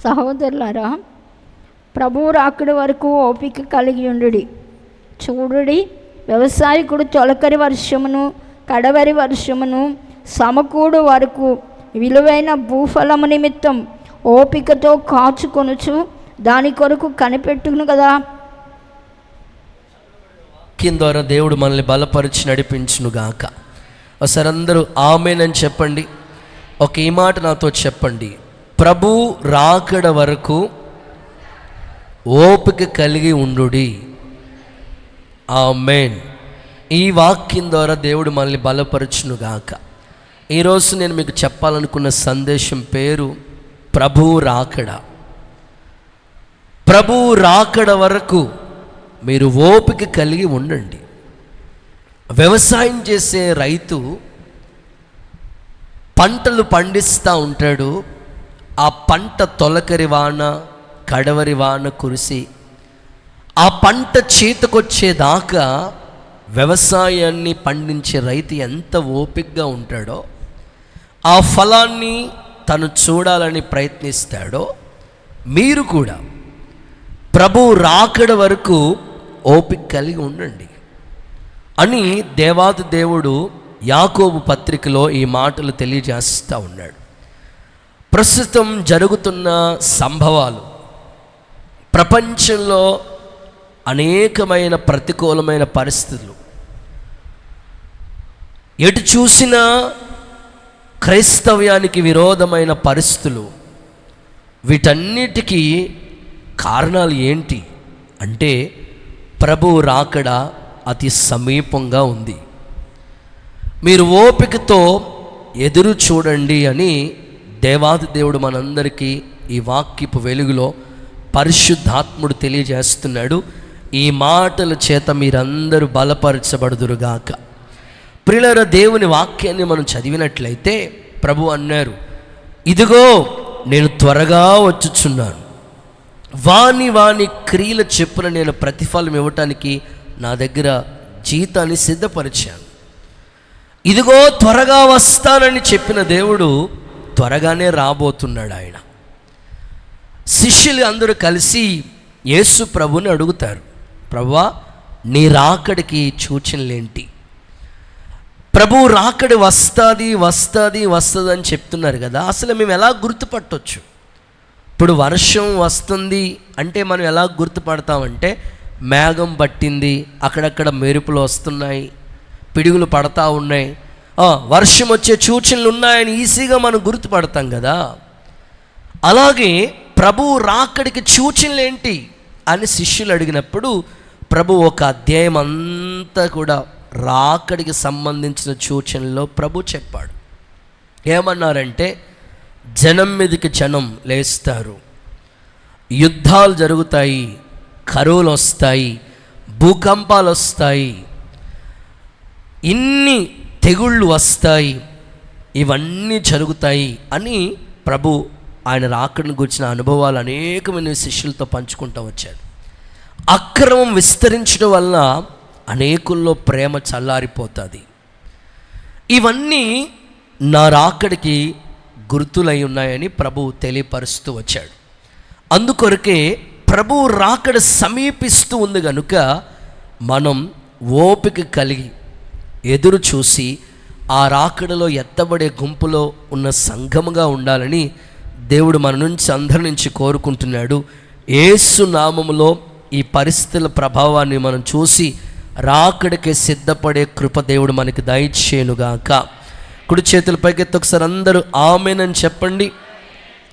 సహోదరులారా, ప్రభువు రాకడ వరకు ఓపిక కలిగి ఉండుడి. చూడుడి, వ్యవసాయకుడు తొలకరి వర్షమును కడవరి వర్షమును సమకూడు వరకు విలువైన భూఫలము నిమిత్తం ఓపికతో కాచుకొనుచు దాని కొరకు కనిపెట్టును కదా. వాక్యం ద్వారా దేవుడు మనల్ని బలపరిచి నడిపించునుగాక. ఒకసారి అందరూ ఆమేనని చెప్పండి. ఈ మాట నాతో చెప్పండి. ప్రభు రాకడ వరకు ఓపిక కలిగి ఉండుడి. ఆమేన్. ఈ వాక్యం ద్వారా దేవుడు మనల్ని బలపరచునుగాక. ఈరోజు నేను మీకు చెప్పాలనుకున్న సందేశం పేరు ప్రభు రాకడ. ప్రభు రాకడ వరకు మీరు ఓపిక కలిగి ఉండండి. వ్యవసాయం చేసే రైతు పంటలు పండిస్తూ ఉంటాడు. ఆ పంట తొలకరి వాన కడవరి వాన కురిసి ఆ పంట చేతికొచ్చేదాకా వ్యవసాయాన్ని పండించే రైతు ఎంత ఓపికగా ఉంటాడో, ఆ ఫలాన్ని తను చూడాలని ప్రయత్నిస్తాడో, మీరు కూడా ప్రభు రాకడ వరకు ఓపిక కలిగి ఉండండి అని దేవాది దేవుడు యాకోబు పత్రికలో ఈ మాటలు తెలియజేస్తూ ఉన్నాడు. ప్రస్తుతం జరుగుతున్న సంభవాలు, ప్రపంచంలో అనేకమైన ప్రతికూలమైన పరిస్థితులు, ఎటు చూసినా క్రైస్తవ్యానికి విరోధమైన పరిస్థితులు, వీటన్నిటికీ కారణాలు ఏంటి అంటే ప్రభు రాకడ అతి సమీపంగా ఉంది. మీరు ఓపికతో ఎదురు చూడండి అని దేవాది దేవుడు మనందరికీ ఈ వాక్యపు వెలుగులో పరిశుద్ధాత్ముడు తెలియజేస్తున్నాడు. ఈ మాటల చేత మీరందరూ బలపరచబడుదురుగాక. ప్రియులారా, దేవుని వాక్యాన్ని మనం చదివినట్లయితే ప్రభు అన్నారు, ఇదిగో నేను త్వరగా వచ్చుచున్నాను, వాని వాని క్రియల చెప్పున నేను ప్రతిఫలం ఇవ్వటానికి నా దగ్గర జీతాన్ని సిద్ధపరిచాను. ఇదిగో త్వరగా వస్తానని చెప్పిన దేవుడు త్వరగానే రాబోతున్నాడు. ఆయన శిష్యులు అందరూ కలిసి యేసు ప్రభుని అడుగుతారు, ప్రభువా, నీ రాకడికి సూచనలేంటి? ప్రభు రాకడి వస్తుంది వస్తుంది వస్తుంది అని చెప్తున్నారు కదా, అసలు మేము ఎలా గుర్తుపట్టవచ్చు? ఇప్పుడు వర్షం వస్తుంది అంటే మనం ఎలా గుర్తుపడతామంటే, మేఘం పట్టింది, అక్కడక్కడ మెరుపులు వస్తున్నాయి, పిడుగులు పడతా ఉన్నాయి, వర్షం వచ్చే సూచనలు ఉన్నాయని ఈజీగా మనం గుర్తుపడతాం కదా. అలాగే ప్రభు రాకడికి సూచనలు ఏంటి అని శిష్యులు అడిగినప్పుడు ప్రభు ఒక అధ్యాయం అంతా కూడా రాకడికి సంబంధించిన సూచనలో ప్రభు చెప్పాడు. ఏమన్నారంటే, జనం మీదకి జనం లేస్తారు, యుద్ధాలు జరుగుతాయి, కరువులు వస్తాయి, భూకంపాలు వస్తాయి, ఇన్ని తెగుళ్ళు వస్తాయి, ఇవన్నీ జరుగుతాయి అని ప్రభు ఆయన రాకడిని గురించిన అనుభవాలు అనేకమైన శిష్యులతో పంచుకుంటూ వచ్చాడు. అక్రమం విస్తరించడం వల్ల అనేకుల్లో ప్రేమ చల్లారిపోతుంది. ఇవన్నీ నా రాకడికి గుర్తులై ఉన్నాయని ప్రభు తెలియపరుస్తూ వచ్చాడు. అందుకొరకే ప్రభు రాకడ సమీపిస్తూ ఉంది కనుక మనం ఓపిక కలిగి ఎదురు చూసి ఆ రాకడలో ఎత్తబడే గుంపులో ఉన్న సంఘముగా ఉండాలని దేవుడు మన నుంచి అందరి నుంచి కోరుకుంటున్నాడు. యేసు నామములో ఈ పరిస్థితుల ప్రభావాన్ని మనం చూసి రాకడికి సిద్ధపడే కృప దేవుడు మనకి దయచేయునుగాక. కుడి చేతుల పైకెత్తి ఒకసారి అందరూ ఆమేనని చెప్పండి.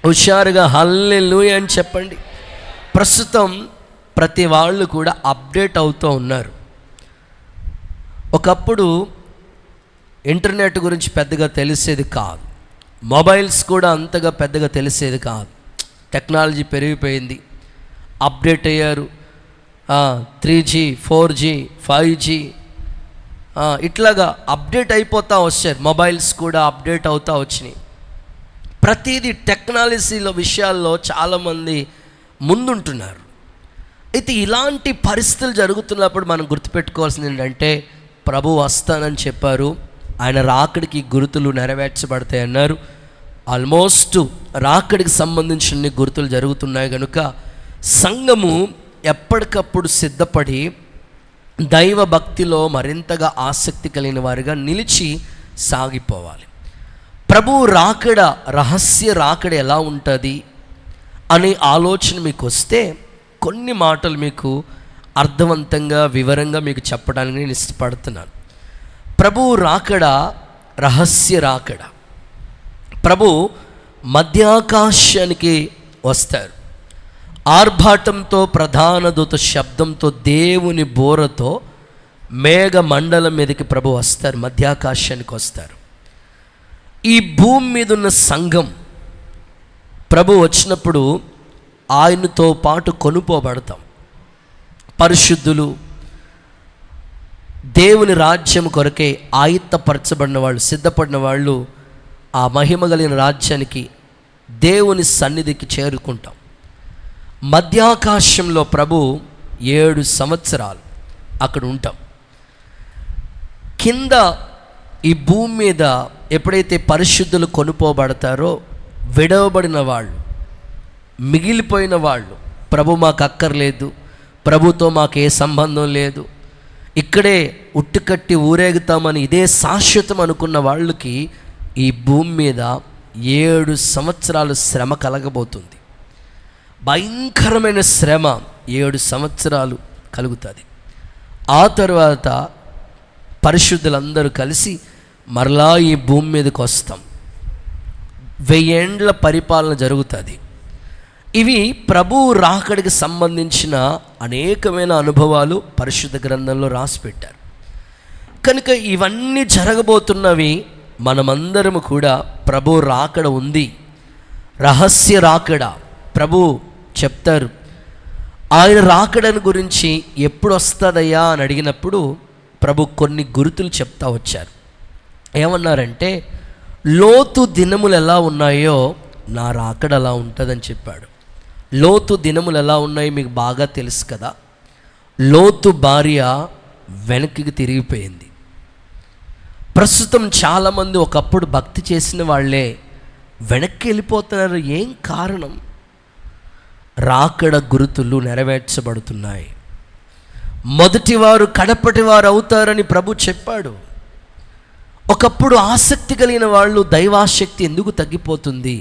హుషారుగా హల్లెలూయా అని చెప్పండి. ప్రస్తుతం ప్రతి వాళ్ళు కూడా అప్డేట్ అవుతూ ఉన్నారు. ఒకప్పుడు ఇంటర్నెట్ గురించి పెద్దగా తెలిసేది కాదు, మొబైల్స్ కూడా అంతగా పెద్దగా తెలిసేది కాదు. టెక్నాలజీ పెరిగిపోయింది, అప్డేట్ అయ్యారు. 3G 4G 5G ఇట్లాగా అప్డేట్ అయిపోతూ వచ్చారు. మొబైల్స్ కూడా అప్డేట్ అవుతూ వచ్చినాయి. ప్రతిదీ టెక్నాలజీలో విషయాల్లో చాలామంది ముందుంటున్నారు. అయితే ఇలాంటి పరిస్థితులు జరుగుతున్నప్పుడు మనం గుర్తుపెట్టుకోవాల్సింది ఏంటంటే, ప్రభు వస్తానని చెప్పారు, ఆయన రాకడికి గుర్తులు నెరవేర్చబడతాయి అన్నారు. ఆల్మోస్ట్ రాకడికి సంబంధించిన గుర్తులు జరుగుతున్నాయి కనుక సంఘము ఎప్పటికప్పుడు సిద్ధపడి దైవ భక్తిలో మరింతగా ఆసక్తి కలిగిన వారిగా నిలిచి సాగిపోవాలి. ప్రభు రాకడ, రహస్య రాకడ ఎలా ఉంటుంది అనే ఆలోచన మీకు వస్తే కొన్ని మాటలు మీకు అర్థవంతంగా వివరంగా మీకు చెప్పడానికి నేను ఇష్టపడుతున్నాను. ప్రభు రాకడ రహస్య రాకడ. ప్రభు మధ్యాకాశానికి వస్తారు. ఆర్భాటంతో, ప్రధాన దూత శబ్దంతో, దేవుని బోరతో మేఘ మండలం మీదకి ప్రభు వస్తారు, మధ్యాకాశానికి వస్తారు. ఈ భూమి మీద ఉన్న సంఘం ప్రభు వచ్చినప్పుడు ఆయనతో పాటు కొనుపోబడతాం. పరిశుద్ధులు, దేవుని రాజ్యం కొరకే ఆయుత్తపరచబడిన వాళ్ళు, సిద్ధపడిన వాళ్ళు ఆ మహిమ కలిగిన రాజ్యానికి, దేవుని సన్నిధికి చేరుకుంటాం. మధ్యాకాశంలో ప్రభు 7 సంవత్సరాలు అక్కడ ఉంటాం. కింద ఈ భూమి మీద ఎప్పుడైతే పరిశుద్ధులు కొనుపోబడతారో, విడవబడిన వాళ్ళు, మిగిలిపోయిన వాళ్ళు, ప్రభు మాకు అక్కర్లేదు, ప్రభుతో మాకు ఏ సంబంధం లేదు, ఇక్కడే ఉట్టుకట్టి ఊరేగుతామని ఇదే శాశ్వతం అనుకున్న వాళ్ళకి ఈ భూమి మీద 7 సంవత్సరాలు శ్రమ కలగబోతుంది. భయంకరమైన శ్రమ 7 సంవత్సరాలు కలుగుతుంది. ఆ తర్వాత పరిశుద్ధులందరూ కలిసి మరలా ఈ భూమి మీదకి వస్తాం. 1000 ఏండ్ల పరిపాలన జరుగుతుంది. ఇవి ప్రభు రాకడికి సంబంధించిన అనేకమైన అనుభవాలు పరిశుద్ధ గ్రంథంలో రాసిపెట్టారు. కనుక ఇవన్నీ జరగబోతున్నవి మనమందరము కూడా ప్రభు రాకడ ఉంది, రహస్య రాకడ. ప్రభు చెప్తారు. ఆయన రాకడని గురించి ఎప్పుడు వస్తుందయ్యా అని అడిగినప్పుడు ప్రభు కొన్ని గుర్తులు చెప్తా వచ్చారు. ఏమన్నారంటే, లోతు దినములు ఎలా ఉన్నాయో నా రాకడ అలా ఉంటుందని చెప్పాడు. లోతు దినములు ఎలా ఉన్నాయో మీకు బాగా తెలుసు కదా. లోతు భార్య వెనక్కి తిరిగిపోయింది. ప్రస్తుతం చాలామంది ఒకప్పుడు భక్తి చేసిన వాళ్ళే వెనక్కి వెళ్ళిపోతున్నారు. ఏం కారణం? రాకడ గుర్తులు నెరవేర్చబడుతున్నాయి. మొదటివారు కడపటివారు అవుతారని ప్రభు చెప్పాడు. ఒకప్పుడు ఆసక్తి కలిగిన వాళ్ళు దైవాసక్తి ఎందుకు తగ్గిపోతుంది?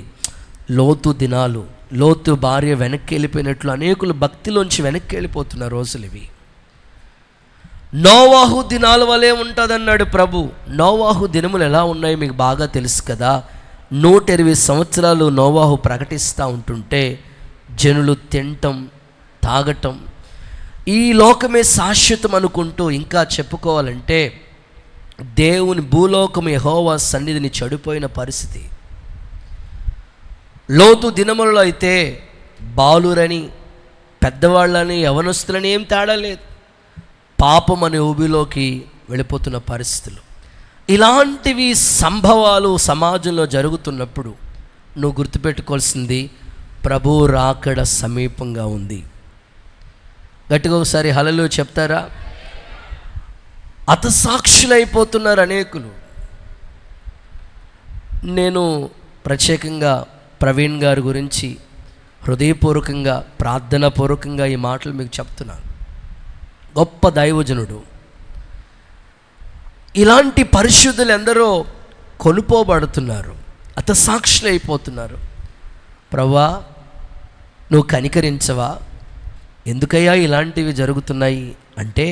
లోతు దినాలు, లోతు భార్య వెనక్కి వెళ్ళిపోయినట్లు అనేకులు భక్తిలోంచి వెనక్కి వెళ్ళిపోతున్న రోజులు ఇవి. నోవాహు దినాల వలె ఉంటుందన్నాడు ప్రభు. నోవాహు దినములు ఎలా ఉన్నాయో మీకు బాగా తెలుసు కదా. 120 సంవత్సరాలు నోవాహు ప్రకటిస్తూ ఉంటుంటే జనులు తినటం, తాగటం, ఈ లోకమే శాశ్వతం అనుకుంటూ, ఇంకా చెప్పుకోవాలంటే దేవుని భూలోకం యెహోవా సన్నిధిని చెడిపోయిన పరిస్థితి. లోతు దినములలో అయితే బాలురని, పెద్దవాళ్ళని, యవనస్తులని ఏం తేడా లేదు. పాపం అనే ఊబిలోకి వెళ్ళిపోతున్న పరిస్థితులు. ఇలాంటివి సంభవాలు సమాజంలో జరుగుతున్నప్పుడు నువ్వు గుర్తుపెట్టుకోవాల్సింది, ప్రభు రాకడ సమీపంగా ఉంది. గట్టిగా ఒకసారి హల్లెలూయా చెప్తారా? హతసాక్షులైపోతున్నారు అనేకులు. నేను ప్రత్యేకంగా ప్రవీణ్ గారి గురించి హృదయపూర్వకంగా, ప్రార్థనాపూర్వకంగా ఈ మాటలు మీకు చెప్తున్నాను. గొప్ప దైవజనుడు. ఇలాంటి పరిశుద్ధులు ఎందరో కొనుపోబడుతున్నారు, హతసాక్షులైపోతున్నారు. ప్రభువా, నువ్వు కనికరించవా? ఎందుకయ్యా ఇలాంటివి జరుగుతున్నాయి అంటే,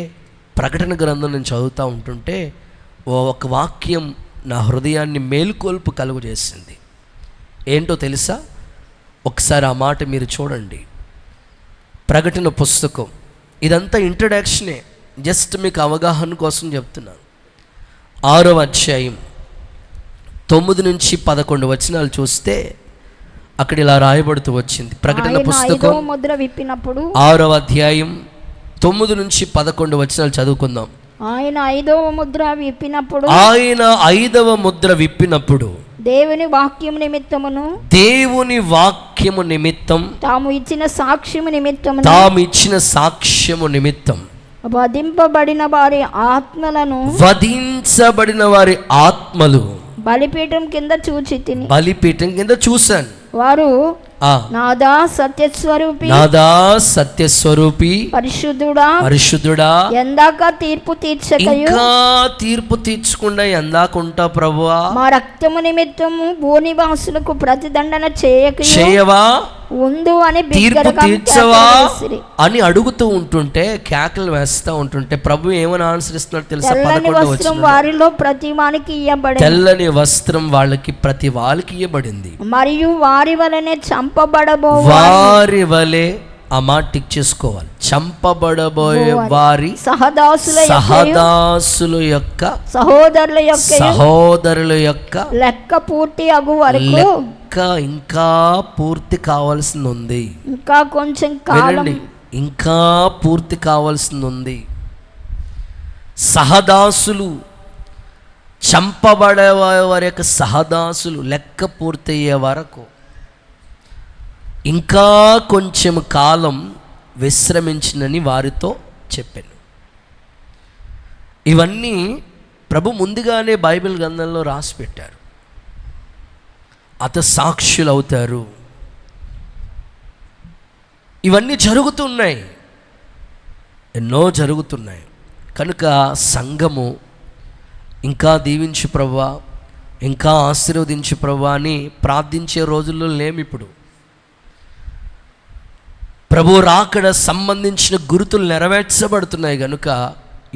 ప్రకటన గ్రంథం నేను చదువుతూ ఉంటుంటే ఒక వాక్యం నా హృదయాన్ని మేలుకొల్పు కలుగు చేసింది. ఏంటో తెలుసా? ఒకసారి ఆ మాట మీరు చూడండి. ప్రకటన పుస్తకం, ఇదంతా ఇంట్రడక్షనే, జస్ట్ మీకు అవగాహన కోసం చెప్తున్నాను. 6వ అధ్యాయం 9 నుంచి 11 వచనాలు చూస్తే అక్కడ ఇలా రాయబడుతూ వచ్చింది. ప్రకటన పుస్తకం 6వ అధ్యాయం 9 నుంచి 11 వచనాలు చదువుకుందాం. ఆయన 5వ ముద్ర విప్పినప్పుడు దేవుని వాక్యము నిమిత్తము తాము ఇచ్చిన సాక్ష్యము నిమిత్తం వధించబడిన వారి ఆత్మలు బలిపీఠం కింద చూచితిని. బలిపీఠం కింద చూశాను. వారు నాదా సత్యస్వరూపి, నాదా సత్యస్వరూపి, పరిశుద్ధుడా పరిశుద్ధుడా, ఎందాక తీర్పు తీర్చకయు, ఇంకా తీర్పు తీర్చకుండా ఎందాక ఉంటా ప్రభువా, మా రక్తము నిమిత్తము భూనివాసులకు ప్రతిదండన చేయవా, ఉందు అని తీర్పు తీర్చవా అని అడుగుతూ ఉంటుంటే, కేకలు వేస్తా ఉంటుంటే ప్రభు ఏమని ఆన్సర్ ఇస్తున్నాడు తెలుసా? తెల్లని వస్త్రం వారిలో ప్రతి వానికి ఇయ్యబడింది. తెల్లని వస్త్రం వాళ్ళకి ప్రతి వాళ్ళకి ఇయ్యబడింది. మరియు వారి వలనే చంపబడబో, వారి వలె ఆ మాట టిక్ చేసుకోవాలి. చంపబడబోయే వారి సహదాసుల యొక్క సహోదరుల యొక్క లెక్క పూర్తి అగు వరకు, లెక్క ఇంకా పూర్తి కావాల్సింది ఉంది. ఇంకా కొంచెం కాలం, ఇంకా పూర్తి కావాల్సింది ఉంది. సహదాసులు, చంపబడే వారి యొక్క సహదాసులు లెక్క పూర్తయ్యే వరకు ఇంకా కొంచెం కాలం విశ్రమించినని వారితో చెప్పాను. ఇవన్నీ ప్రభు ముందుగానే బైబిల్ గ్రంథంలో రాసి పెట్టారు. సాక్షులు అవుతారు. ఇవన్నీ జరుగుతున్నాయి, ఎన్నో జరుగుతున్నాయి. కనుక సంఘము ఇంకా దీవించు ప్రభువా, ఇంకా ఆశీర్వదించు ప్రభువా అని ప్రార్థించే రోజుల్లో లేము ఇప్పుడు. ప్రభు రాకడ సంబంధించిన గుర్తులు నెరవేర్చబడుతున్నాయి కనుక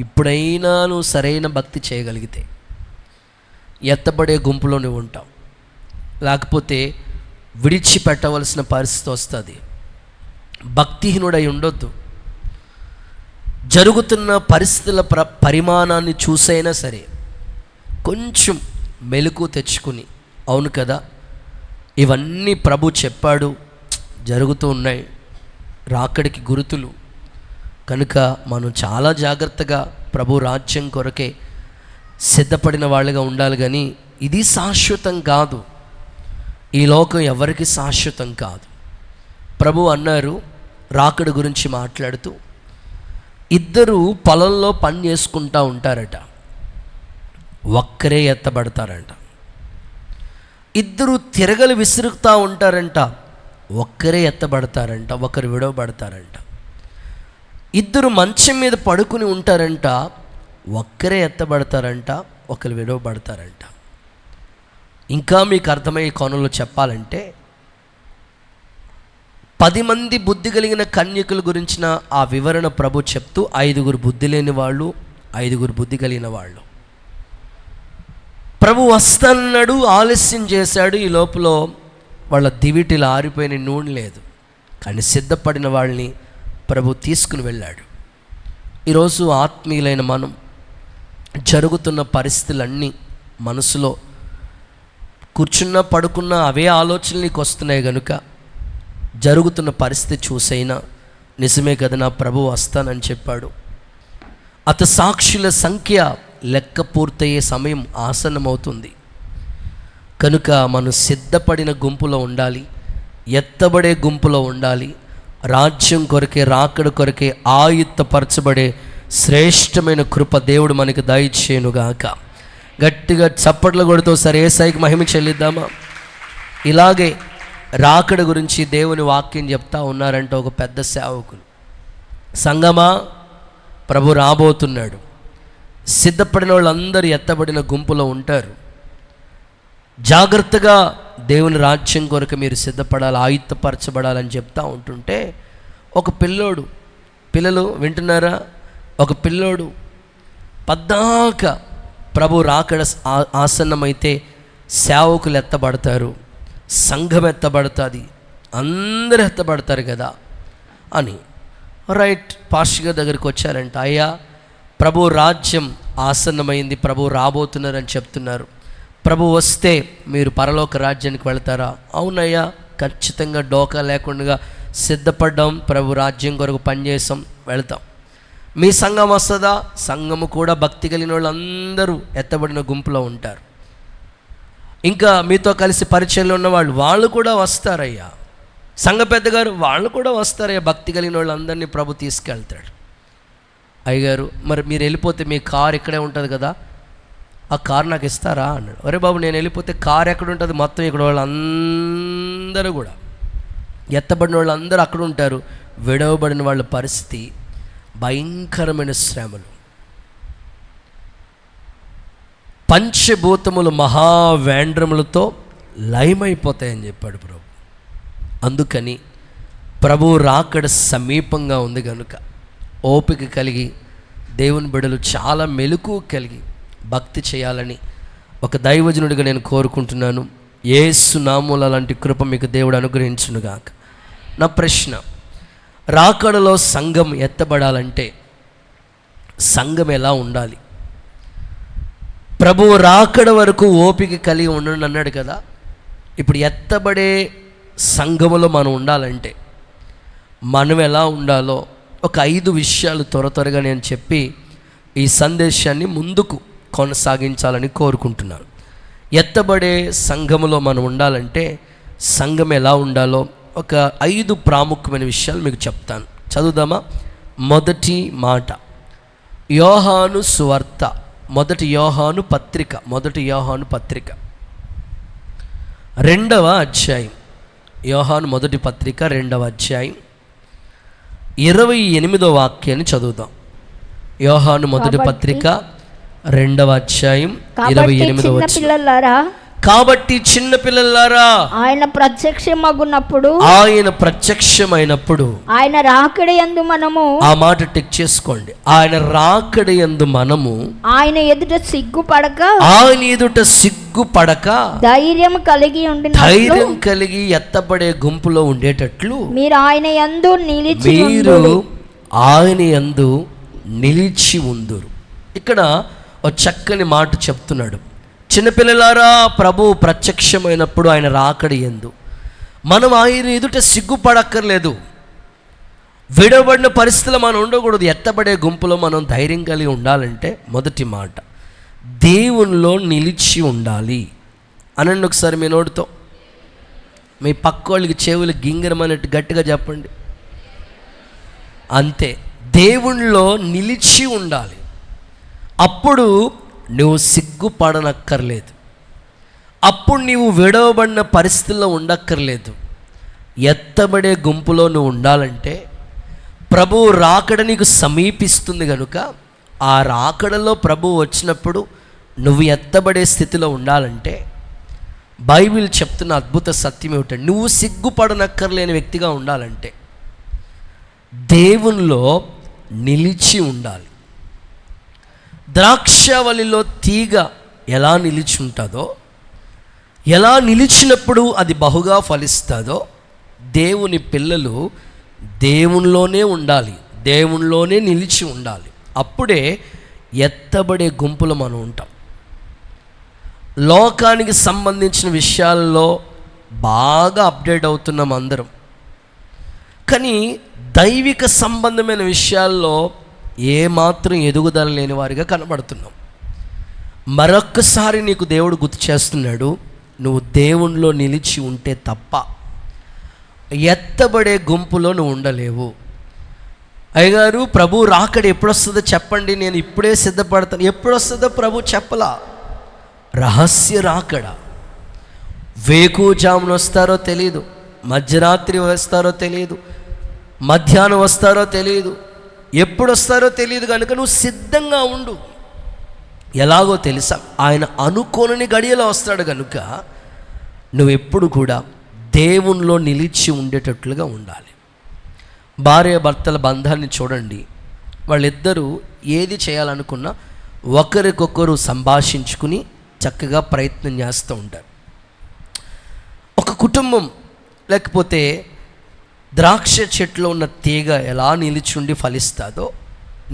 ఇప్పుడైనా నువ్వు సరైన భక్తి చేయగలిగితే ఎత్తబడే గుంపులో నువ్వు ఉంటావు. లేకపోతే విడిచిపెట్టవలసిన పరిస్థితి వస్తుంది. భక్తిహీనుడై ఉండొద్దు. జరుగుతున్న పరిస్థితుల పరిమాణాన్ని చూసైనా సరే కొంచెం మెలకు తెచ్చుకుని, అవును కదా ఇవన్నీ ప్రభు చెప్పాడు, జరుగుతూ ఉన్నాయి, రాకడికి గుర్తులు కనుక మనం చాలా జాగ్రత్తగా ప్రభు రాజ్యం కొరకే సిద్ధపడిన వాళ్ళుగా ఉండాలి. కానీ ఇది శాశ్వతం కాదు, ఈ లోకం ఎవరికి శాశ్వతం కాదు. ప్రభు అన్నారు రాకడి గురించి మాట్లాడుతూ, ఇద్దరు పొలంలో పని చేసుకుంటూ ఉంటారట, ఒక్కరే ఎత్తబడతారంట. ఇద్దరు తిరగలు విసురుతూ ఉంటారంట, ఒక్కరే ఎత్తబడతారంట, ఒకరు విడవబడతారంట. ఇద్దరు మంచం మీద పడుకుని ఉంటారంట, ఒక్కరే ఎత్తబడతారంట, ఒకరు విడవబడతారంట. ఇంకా మీకు అర్థమయ్యే కోణంలో చెప్పాలంటే 10 మంది బుద్ధి కలిగిన కన్యకుల గురించిన ఆ వివరణ ప్రభు చెప్తూ 5గురు బుద్ధి లేని వాళ్ళు, 5గురు బుద్ధి కలిగిన వాళ్ళు. ప్రభు వస్తానన్నాడు, ఆలస్యం చేశాడు. ఈ లోపల వాళ్ళ దివిటిలో ఆరిపోయిన నూనె లేదు, కానీ సిద్ధపడిన వాళ్ళని ప్రభు తీసుకుని వెళ్ళాడు. ఈరోజు ఆత్మీయులైన మనం జరుగుతున్న పరిస్థితులన్నీ మనసులో కూర్చున్నా పడుకున్నా అవే ఆలోచనలు నీకు వస్తున్నాయి కనుక జరుగుతున్న పరిస్థితి చూసైనా నిజమే కదా నా ప్రభు వస్తానని చెప్పాడు. సాక్షుల సంఖ్య లెక్క పూర్తయ్యే సమయం ఆసన్నమవుతుంది కనుక మనం సిద్ధపడిన గుంపులో ఉండాలి, ఎత్తబడే గుంపులో ఉండాలి. రాజ్యం కొరకే, రాకడ కొరకే ఆయుత్తపరచబడే శ్రేష్టమైన కృప దేవుడు మనకి దయచేయునుగాక. గట్టిగా చప్పట్లు కొడుతూ సరే ఏసైకి మహిమ చెల్లిద్దామా? ఇలాగే రాకడ గురించి దేవుని వాక్యం చెప్తా ఉన్నారంట ఒక పెద్ద సేవకులు. సంగమా, ప్రభు రాబోతున్నాడు. సిద్ధపడిన వాళ్ళందరూ ఎత్తబడిన గుంపులో ఉంటారు. జాగ్రత్తగా దేవుని రాజ్యం కొరకు మీరు సిద్ధపడాలి, ఆయుత్తపరచబడాలని చెప్తా ఉంటుంటే ఒక పిల్లలు వింటున్నారా? ఒక పిల్లోడు పద్దాక ప్రభు రాకడ ఆసన్నమైతే సేవకులు ఎత్తబడతారు, సంఘం ఎత్తబడుతుంది, అందరూ ఎత్తబడతారు కదా అని రైట్ పాస్టర్ గారి దగ్గరికి వచ్చారంట. అయ్యా ప్రభు రాజ్యం ఆసన్నమైంది, ప్రభు రాబోతున్నారని చెప్తున్నారు, ప్రభు వస్తే మీరు పరలోక రాజ్యానికి వెళ్తారా? అవునయ్యా, ఖచ్చితంగా డోకా లేకుండా సిద్ధపడ్డాం, ప్రభు రాజ్యం కొరకు పనిచేసాం, వెళ్తాం. మీ సంఘం వస్తుందా? సంఘము కూడా భక్తి కలిగిన వాళ్ళందరూ ఎత్తబడిన గుంపులో ఉంటారు. ఇంకా మీతో కలిసి పరిచయంలో ఉన్న వాళ్ళు కూడా వస్తారయ్యా. సంఘ పెద్దగారు వాళ్ళు కూడా వస్తారయ్యా. భక్తి కలిగిన వాళ్ళందరినీ ప్రభు తీసుకెళ్తాడు. అయ్యగారు మరి మీరు వెళ్ళిపోతే మీ కారు ఇక్కడే ఉంటుంది కదా, ఆ కారు నాకు ఇస్తారా అన్నాడు. అరే బాబు, నేను వెళ్ళిపోతే కారు ఎక్కడ ఉంటుంది? మొత్తం ఇక్కడ వాళ్ళందరూ కూడా, ఎత్తబడిన వాళ్ళందరూ అక్కడ ఉంటారు. విడవబడిన వాళ్ళ పరిస్థితి భయంకరమైన శ్రమలు, పంచభూతములు మహావేంద్రములతో లయమైపోతాయని చెప్పాడు ప్రభు. అందుకని ప్రభు రాకడ సమీపంగా ఉంది కనుక ఓపిక కలిగి దేవుని బిడ్డలు చాలా మెలకువ కలిగి భక్తి చేయాలని ఒక దైవజనుడిగా నేను కోరుకుంటున్నాను. యేసు నామముల లాంటి కృప మీకు దేవుడు అనుగ్రహించునుగాక. నా ప్రశ్న, రాకడలో సంఘం ఎత్తబడాలంటే సంఘం ఎలా ఉండాలి? ప్రభువు రాకడ వరకు ఓపిక కలిగి ఉండండి అన్నాడు కదా. ఇప్పుడు ఎత్తబడే సంఘములో మనం ఉండాలంటే మనం ఎలా ఉండాలో ఒక 5 విషయాలు త్వరగా నేను చెప్పి ఈ సందేశాన్ని ముందుకు కొనసాగించాలని కోరుకుంటున్నాను. ఎత్తబడే సంఘములో మనం ఉండాలంటే సంఘం ఎలా ఉండాలో ఒక 5 ప్రాముఖ్యమైన విషయాలు మీకు చెప్తాను. చదువుదామా? మొదటి మాట, యోహాను సువార్త, మొదటి యోహాను పత్రిక 2వ అధ్యాయం. యోహాను మొదటి పత్రిక 2వ అధ్యాయం 28వ వాక్యాన్ని చదువుదాం. యోహాను మొదటి పత్రిక 2వ అధ్యాయం 28వ వచనం. కాబట్టి చిన్న పిల్లలారా, ఆయన ప్రత్యక్షమగునప్పుడు, ఆయన ప్రత్యక్షమైనప్పుడు, ఆయన రాకడయందు మనము, ఆ మాట టిక్ చేసుకోండి, ఆయన రాకడయందు మనము ఆయన ఎదుట సిగ్గుపడక ధైర్యం కలిగి ఎత్తబడే గుంపులో ఉండేటట్లు మీరు ఆయన యందు నిలిచి ఉందురు. ఇక్కడ ఒక చక్కని మాట చెప్తున్నాడు. చిన్నపిల్లలారా, ప్రభు ప్రత్యక్షమైనప్పుడు ఆయన రాకడి యందు మనం ఆయన ఎదుట సిగ్గుపడక్కర్లేదు. విడవబడిన పరిస్థితుల్లో మనం ఉండకూడదు. ఎత్తబడే గుంపులో మనం ధైర్యం కలిగి ఉండాలంటే మొదటి మాట, దేవునిలో నిలిచి ఉండాలి అనండి. ఒకసారి మీ నోటితో మీ పక్కోళ్ళకి చెవులు గింగిరమన్నట్టు గట్టిగా చెప్పండి. అంతే, దేవునిలో నిలిచి ఉండాలి. అప్పుడు నువ్వు సిగ్గుపడనక్కర్లేదు. అప్పుడు నీవు విడవబడిన పరిస్థితుల్లో ఉండక్కర్లేదు. ఎత్తబడే గుంపులో నువ్వు ఉండాలంటే ప్రభువు రాకడ నీకు సమీపిస్తుంది కనుక ఆ రాకడలో ప్రభువు వచ్చినప్పుడు నువ్వు ఎత్తబడే స్థితిలో ఉండాలంటే బైబిల్ చెప్తున్న అద్భుత సత్యం ఏమిటంటే, నువ్వు సిగ్గుపడనక్కర్లేని వ్యక్తిగా ఉండాలంటే దేవునిలో నిలిచి ఉండాలి. ద్రాక్షవల్లిలో తీగ ఎలా నిలిచి ఉంటుందో, ఎలా నిలిచినప్పుడు అది బహుగా ఫలిస్తుందో, దేవుని పిల్లలు దేవునిలోనే ఉండాలి, దేవునిలోనే నిలిచి ఉండాలి. అప్పుడే ఎత్తబడే గుంపులో మనం ఉంటాం. లోకానికి సంబంధించిన విషయాల్లో బాగా అప్డేట్ అవుతున్నాం అందరం, కానీ దైవిక సంబంధమైన విషయాల్లో ఏమాత్రం ఎదుగుదల లేని వారిగా కనబడుతున్నాం. మరొక్కసారి నీకు దేవుడు గుర్తు చేస్తున్నాడు, నువ్వు దేవునిలో నిలిచి ఉంటే తప్ప ఎత్తబడే గుంపులో నువ్వు ఉండలేవు. అయ్యగారు, ప్రభు రాకడ ఎప్పుడు వస్తుందో చెప్పండి, నేను ఇప్పుడే సిద్ధపడతాను. ఎప్పుడు వస్తుందో ప్రభు చెప్పలా. రహస్య రాకడ. వేకువజామున వస్తారో తెలియదు, మధ్యరాత్రి వస్తారో తెలియదు, మధ్యాహ్నం వస్తారో తెలియదు, ఎప్పుడు వస్తారో తెలియదు. కనుక నువ్వు సిద్ధంగా ఉండు. ఎలాగో తెలుసా, ఆయన అనుకోని గడియలో వస్తాడు కనుక నువ్వు ఎప్పుడు కూడా దేవునిలో నిలిచి ఉండేటట్లుగా ఉండాలి. భార్య భర్తల బంధాన్ని చూడండి. వాళ్ళిద్దరూ ఏది చేయాలనుకున్నా ఒకరికొకరు సంభాషించుకుని చక్కగా ప్రయత్నం చేస్తూ ఉంటారు. ఒక కుటుంబం లేకపోతే ద్రాక్ష చెట్లో ఉన్న తీగ ఎలా నిలిచుండి ఫలిస్తుందో,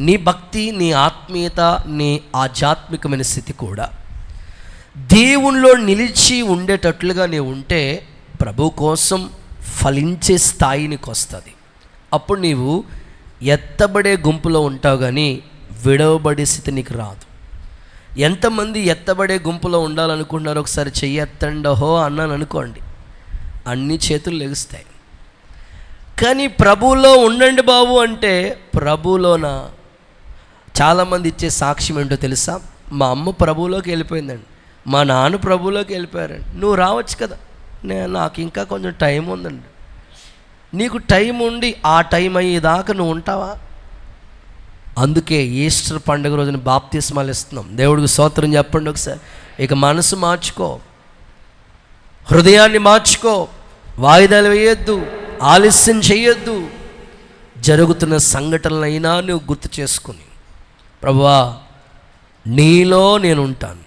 నీ భక్తి, నీ ఆత్మీయత, నీ ఆధ్యాత్మికమైన స్థితి కూడా దేవునిలో నిలిచి ఉండేటట్లుగా నీవు ఉంటే ప్రభు కోసం ఫలించే స్థాయి నీకు వస్తుంది. అప్పుడు నీవు ఎత్తబడే గుంపులో ఉంటావు, కానీ విడవబడే స్థితి నీకు రాదు. ఎంతమంది ఎత్తబడే గుంపులో ఉండాలనుకుంటున్నారో ఒకసారి చెయ్యి ఎత్తండి హో అన్నాను అనుకోండి, అన్ని చేతులు లెగుస్తాయి. కానీ ప్రభువులో ఉండండి బాబు అంటే ప్రభువులోన చాలామంది ఇచ్చే సాక్ష్యం ఏంటో తెలుసా? మా అమ్మ ప్రభువులోకి వెళ్ళిపోయిందండి, మా నాన్న ప్రభువులోకి వెళ్ళిపోయారండి, నువ్వు రావచ్చు కదా. నాకు ఇంకా కొంచెం టైం ఉందండి. నీకు టైం ఉండి ఆ టైం అయ్యేదాకా నువ్వు ఉంటావా? అందుకే ఈస్టర్ పండుగ రోజున బాప్తిస్మాలు ఇస్తున్నాం. దేవుడికి స్తోత్రం చెప్పండి ఒకసారి. ఇక మనసు మార్చుకో, హృదయాన్ని మార్చుకో, వాయిదాలు వేయొద్దు, ఆలస్యం చేయొద్దు. జరుగుతున్న సంఘటనలైనా నువ్వు గుర్తు చేసుకుని, ప్రభువా నీలో నేను ఉంటాను,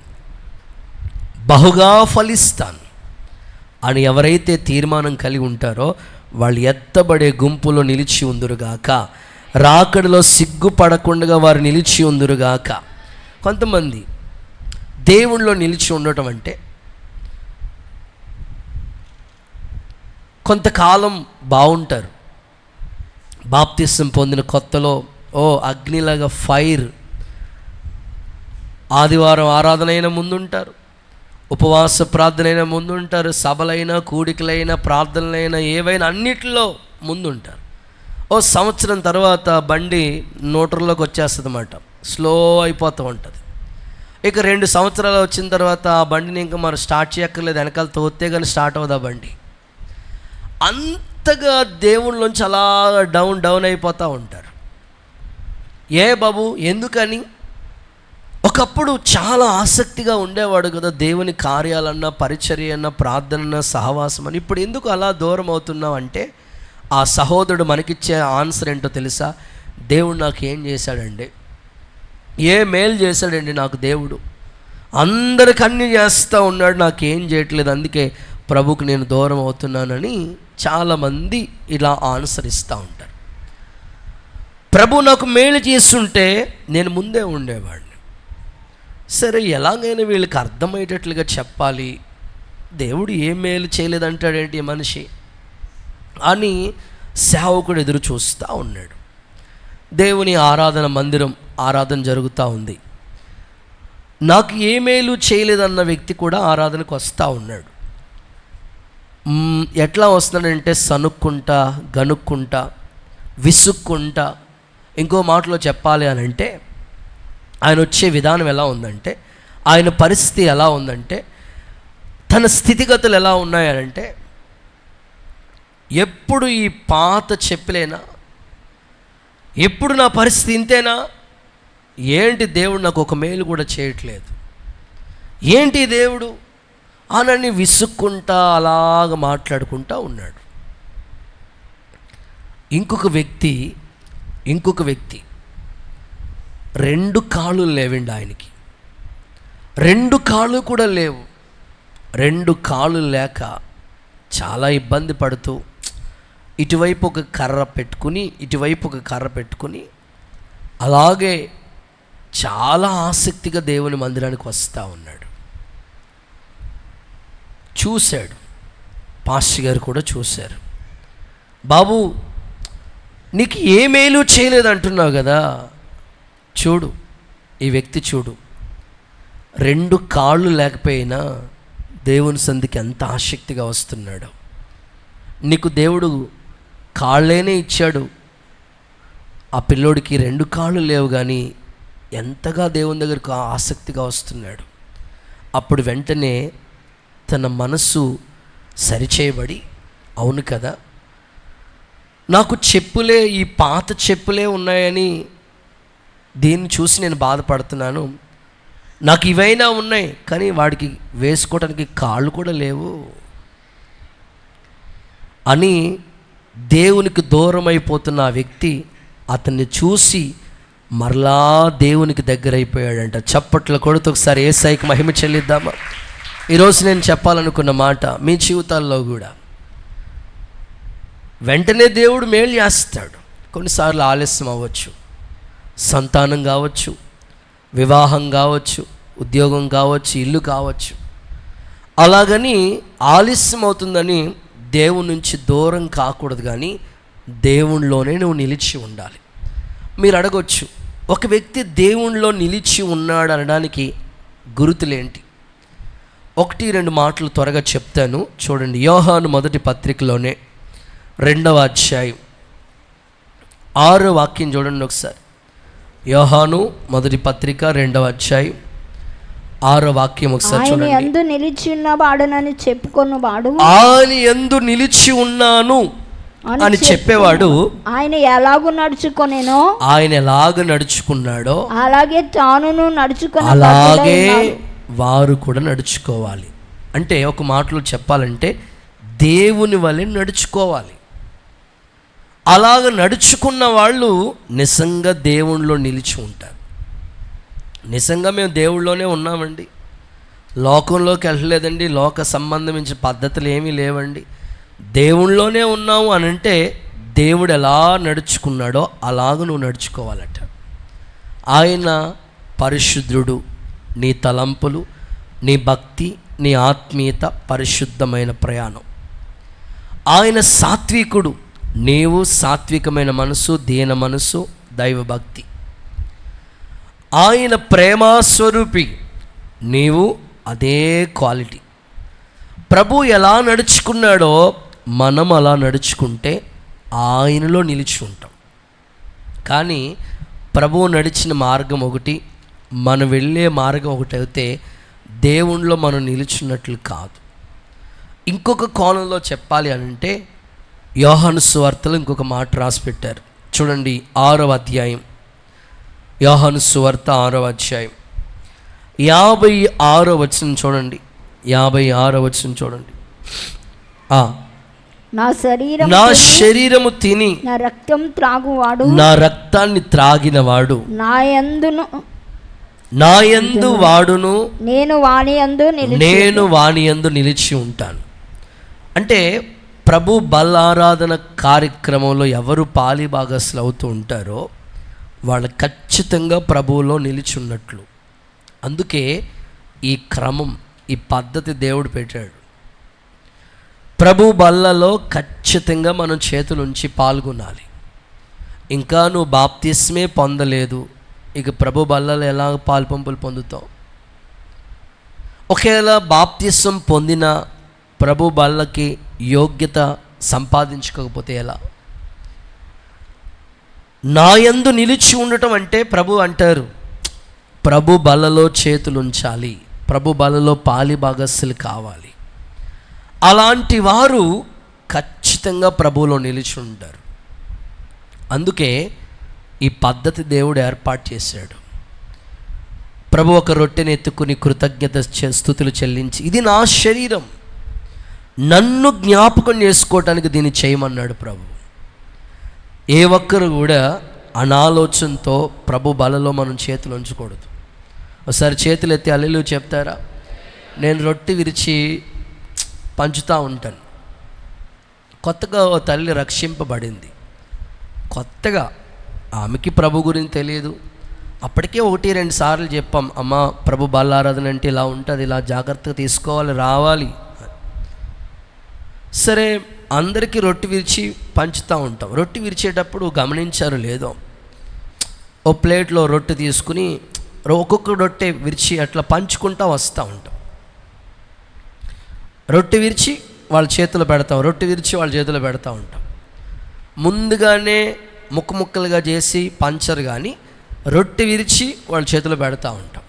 బహుగా ఫలిస్తాను అని ఎవరైతే తీర్మానం కలిగి ఉంటారో వాళ్ళు ఎత్తబడే గుంపులో నిలిచి ఉందురుగాక, రాకడలో సిగ్గుపడకుండా వారు నిలిచి ఉందురుగాక. కొంతమంది దేవుళ్ళలో నిలిచి ఉండటం అంటే కొంతకాలం బాగుంటారు. బాప్తిసం పొందిన కొత్తలో అగ్నిలాగా ఫైర్, ఆదివారం ఆరాధన అయినా ముందుంటారు, ఉపవాస ప్రార్థన అయినా ముందుంటారు, సభలైనా కూడికలైనా ప్రార్థనలైనా ఏవైనా అన్నిటిలో ముందుంటారు. సంవత్సరం తర్వాత బండి నోటర్లోకి వచ్చేస్తుంది అన్నమాట, స్లో అయిపోతూ ఉంటుంది. ఇక 2 సంవత్సరాలు వచ్చిన తర్వాత ఆ బండిని ఇంకా మనం స్టార్ట్ చేయక్కర్లేదు, వెనకాల తోస్తే కానీ స్టార్ట్ అవుదా బండి. అంతగా దేవుళ్ళలోంచి అలా డౌన్ అయిపోతూ ఉంటారు. ఏ బాబు ఎందుకని? ఒకప్పుడు చాలా ఆసక్తిగా ఉండేవాడు కదా దేవుని కార్యాలన్నా, పరిచర్య అన్నా, ప్రార్థన, సహవాసం అని. ఇప్పుడు ఎందుకు అలా దూరం అవుతున్నావు అంటే, ఆ సహోదరుడు మనకిచ్చే ఆన్సర్ ఏంటో తెలుసా? దేవుడు నాకు ఏం చేశాడండి, ఏ మేలు చేశాడండి నాకు దేవుడు, అందరికి అన్నీ చేస్తూ ఉన్నాడు, నాకేం చేయట్లేదు, అందుకే ప్రభుకు నేను దూరం అవుతున్నానని చాలామంది ఇలా ఆన్సర్ ఇస్తూ ఉంటారు. ప్రభు నాకు మేలు చేస్తుంటే నేను ముందే ఉండేవాడిని. సరే, ఎలాగైనా వీళ్ళకి అర్థమయ్యేటట్లుగా చెప్పాలి, దేవుడు ఏం మేలు చేయలేదంటాడేంటి ఈ మనిషి అని సేవకుడు ఎదురు చూస్తూ ఉన్నాడు. దేవుని ఆరాధన జరుగుతూ ఉంది. నాకు ఏ మేలు చేయలేదన్న వ్యక్తి కూడా ఆరాధనకు వస్తూ ఉన్నాడు. ఎట్లా వస్తున్నాడంటే సనుక్కుంటా, గనుక్కుంటా, విసుక్కుంటా. ఇంకో మాటలో చెప్పాలి అని అంటే, ఆయన వచ్చే విధానం ఎలా ఉందంటే, ఆయన పరిస్థితి ఎలా ఉందంటే, తన స్థితిగతులు ఎలా ఉన్నాయనంటే, ఎప్పుడు ఈ పాత చెప్పులేనా, ఎప్పుడు నా పరిస్థితి ఇంతేనా, ఏంటి దేవుడు నాకు ఒక మేలు కూడా చేయట్లేదు, ఏంటి దేవుడు అనని విసుక్కుంటా అలాగ మాట్లాడుకుంటా ఉన్నాడు. ఇంకొక వ్యక్తి 2 కాళ్ళు లేవండి ఆయనకి, 2 కాళ్ళు కూడా లేవు. 2 కాళ్ళు లేక చాలా ఇబ్బంది పడుతూ ఇటువైపు ఒక కర్ర పెట్టుకుని అలాగే చాలా ఆసక్తిగా దేవుని మందిరానికి వస్తూ ఉన్నాడు. చూశాడు, పాస్టర్ గారు కూడా చూశారు. బాబు నీకు ఏ మేలు చేయలేదు అంటున్నావు కదా, చూడు ఈ వ్యక్తి చూడు, 2 కాళ్ళు లేకపోయినా దేవుని సంధికి ఎంత ఆసక్తిగా వస్తున్నాడు. నీకు దేవుడు కాళ్ళేనే ఇచ్చాడు, ఆ పిల్లోడికి 2 కాళ్ళు లేవు కానీ ఎంతగా దేవుని దగ్గరకు ఆసక్తిగా వస్తున్నాడు. అప్పుడు వెంటనే తన మనసు సరిచేయబడి, అవును కదా, నాకు చెప్పులే, ఈ పాత చెప్పులే ఉన్నాయని దీన్ని చూసి నేను బాధపడుతున్నాను, నాకు ఇవైనా ఉన్నాయి కానీ వాడికి వేసుకోవడానికి కాళ్ళు కూడా లేవు అని దేవునికి దూరం అయిపోతున్న ఆ వ్యక్తి అతన్ని చూసి మరలా దేవునికి దగ్గర అయిపోయాడంట. చప్పట్లు కొడుతూ ఒకసారి యేసయ్యకి మహిమ చెల్లిద్దామా? ఈరోజు నేను చెప్పాలనుకున్న మాట మీ జీవితాల్లో కూడా, వెంటనే దేవుడు మేలు చేస్తాడు. కొన్నిసార్లు ఆలస్యం అవ్వచ్చు, సంతానం కావచ్చు, వివాహం కావచ్చు, ఉద్యోగం కావచ్చు, ఇల్లు కావచ్చు. అలాగని ఆలస్యం అవుతుందని దేవుని నుంచి దూరం కాకూడదు, కానీ దేవునిలోనే నువ్వు నిలిచి ఉండాలి. మీరు అడగొచ్చు, ఒక వ్యక్తి దేవునిలో నిలిచి ఉన్నాడు అనడానికి గుర్తులేంటి? 1-2 మాటలు త్వరగా చెప్తాను, చూడండి. యోహాను మొదటి పత్రికలోనే 2వ అధ్యాయం 6వ వాక్యం చూడండి ఒకసారి. యోహాను మొదటి పత్రిక 2వ అధ్యాయం 6వ వాక్యం ఒకసారి ఆయన చూడండి. యందు నిలిచి ఉన్నవాడునని చెప్పుకొనువాడు, ఆయన యందు నిలిచి ఉన్నాను అని చెప్పేవాడు ఆయన ఎలాగూ నడుచుకొనేనో, ఆయన ఎలాగ నడుచుకున్నాడో అలాగే తానును నడుచుకుని అలాగే వారు కూడా నడుచుకోవాలి. అంటే ఒక మాటలో చెప్పాలంటే దేవుని వలె నడుచుకోవాలి. అలాగ నడుచుకున్న వాళ్ళు నిజంగా దేవునిలో నిలిచి ఉంటారు. నిజంగా మేము దేవుళ్ళలోనే ఉన్నామండి, లోకంలోకి వెళ్ళలేదండి, లోక సంబంధించిన పద్ధతులు ఏమీ లేవండి, దేవుళ్ళలోనే ఉన్నాము అని అంటే దేవుడు ఎలా నడుచుకున్నాడో అలాగ నువ్వు నడుచుకోవాలట. ఆయన పరిశుద్ధుడు. నీ తలంపులు, నీ భక్తి, నీ ఆత్మీయత పరిశుద్ధమైన ప్రయాణం. ఆయన సాత్వికుడు. నీవు సాత్వికమైన మనసు, దీన మనసు, దైవభక్తి. ఆయన ప్రేమాస్వరూపి. నీవు అదే క్వాలిటీ. ప్రభు ఎలా నడుచుకున్నాడో మనం అలా నడుచుకుంటే ఆయనలో నిలిచి ఉంటాం. కానీ ప్రభువు నడిచిన మార్గం ఒకటి, మనం వెళ్ళే మార్గం ఒకటి అయితే దేవునిలో మనం నిలుచున్నట్లు కాదు. ఇంకొక కోణంలో చెప్పాలి అని అంటే యోహాను సువార్తలో ఇంకొక మాట రాసి పెట్టారు చూడండి. 6వ అధ్యాయం, యోహాను సువార్త 6వ అధ్యాయం 56వ వచనం చూడండి. 56వ వచనం చూడండి. నా శరీరము తిని నా రక్తం త్రాగువాడు, నా రక్తాన్ని త్రాగినవాడు నా యందు వాడును, నేను వాని యందు నిలిచి ఉంటాను. అంటే ప్రభు బలారాధన కార్యక్రమంలో ఎవరు పాలి భాగస్లు అవుతూ ఉంటారో వాళ్ళు ఖచ్చితంగా ప్రభువులో నిలిచి ఉన్నట్లు. అందుకే ఈ క్రమం, ఈ పద్ధతి దేవుడు పెట్టాడు. ప్రభు బల్లలో ఖచ్చితంగా మనం చేతులుంచి పాల్గొనాలి. ఇంకా నువ్వు బాప్తిస్మే పొందలేదు, ఇక ప్రభు బల్లలో ఎలా పాల్పంపులు పొందుతావు? ఒకవేళ బాప్తిస్వం పొందిన ప్రభు బల్లకి యోగ్యత సంపాదించుకోకపోతే ఎలా? నా యందు నిలిచి ఉండటం అంటే ప్రభు అంటారు, ప్రభు బలలో చేతులు ఉంచాలి, ప్రభు బలలో పాలి భాగస్సులు కావాలి. అలాంటి వారు ఖచ్చితంగా ప్రభువులో నిలిచి ఉంటారు. అందుకే ఈ పద్ధతి దేవుడు ఏర్పాటు చేశాడు. ప్రభు ఒక రొట్టెని ఎత్తుకుని కృతజ్ఞత స్తుతులు చెల్లించి, ఇది నా శరీరం, నన్ను జ్ఞాపకం చేసుకోవటానికి దీన్ని చేయమన్నాడు ప్రభు. ఏ ఒక్కరు కూడా అనాలోచనతో ప్రభు బలలో మనం చేతులు ఉంచకూడదు. ఒకసారి చేతులు ఎత్తి హల్లెలూయా చెప్తారా? నేను రొట్టె విరిచి పంచుతూ ఉంటాను. కొత్తగా ఓ తల్లి రక్షింపబడింది. కొత్తగా ఆమెకి ప్రభు గురించి తెలియదు. అప్పటికే 1-2 సార్లు చెప్పాం, అమ్మ ప్రభు బలారాధన అంటే ఇలా ఉంటుంది, ఇలా జాగ్రత్తగా తీసుకోవాలి, రావాలి. సరే, అందరికీ రొట్టె విరిచి పంచుతూ ఉంటాం. రొట్టె విరిచేటప్పుడు గమనించారు లేదో, ఓ ప్లేట్లో రొట్టె తీసుకుని ఒక్కొక్క రొట్టె విరిచి అట్లా పంచుకుంటూ వస్తూ ఉంటాం. రొట్టె విరిచి వాళ్ళ చేతులు పెడతాం, రొట్టె విరిచి వాళ్ళ చేతులు పెడతా ఉంటాం. ముందుగానే ముక్కలుగా చేసి పంచరు, కానీ రొట్టె విరిచి వాళ్ళ చేతులు పెడతా ఉంటాం.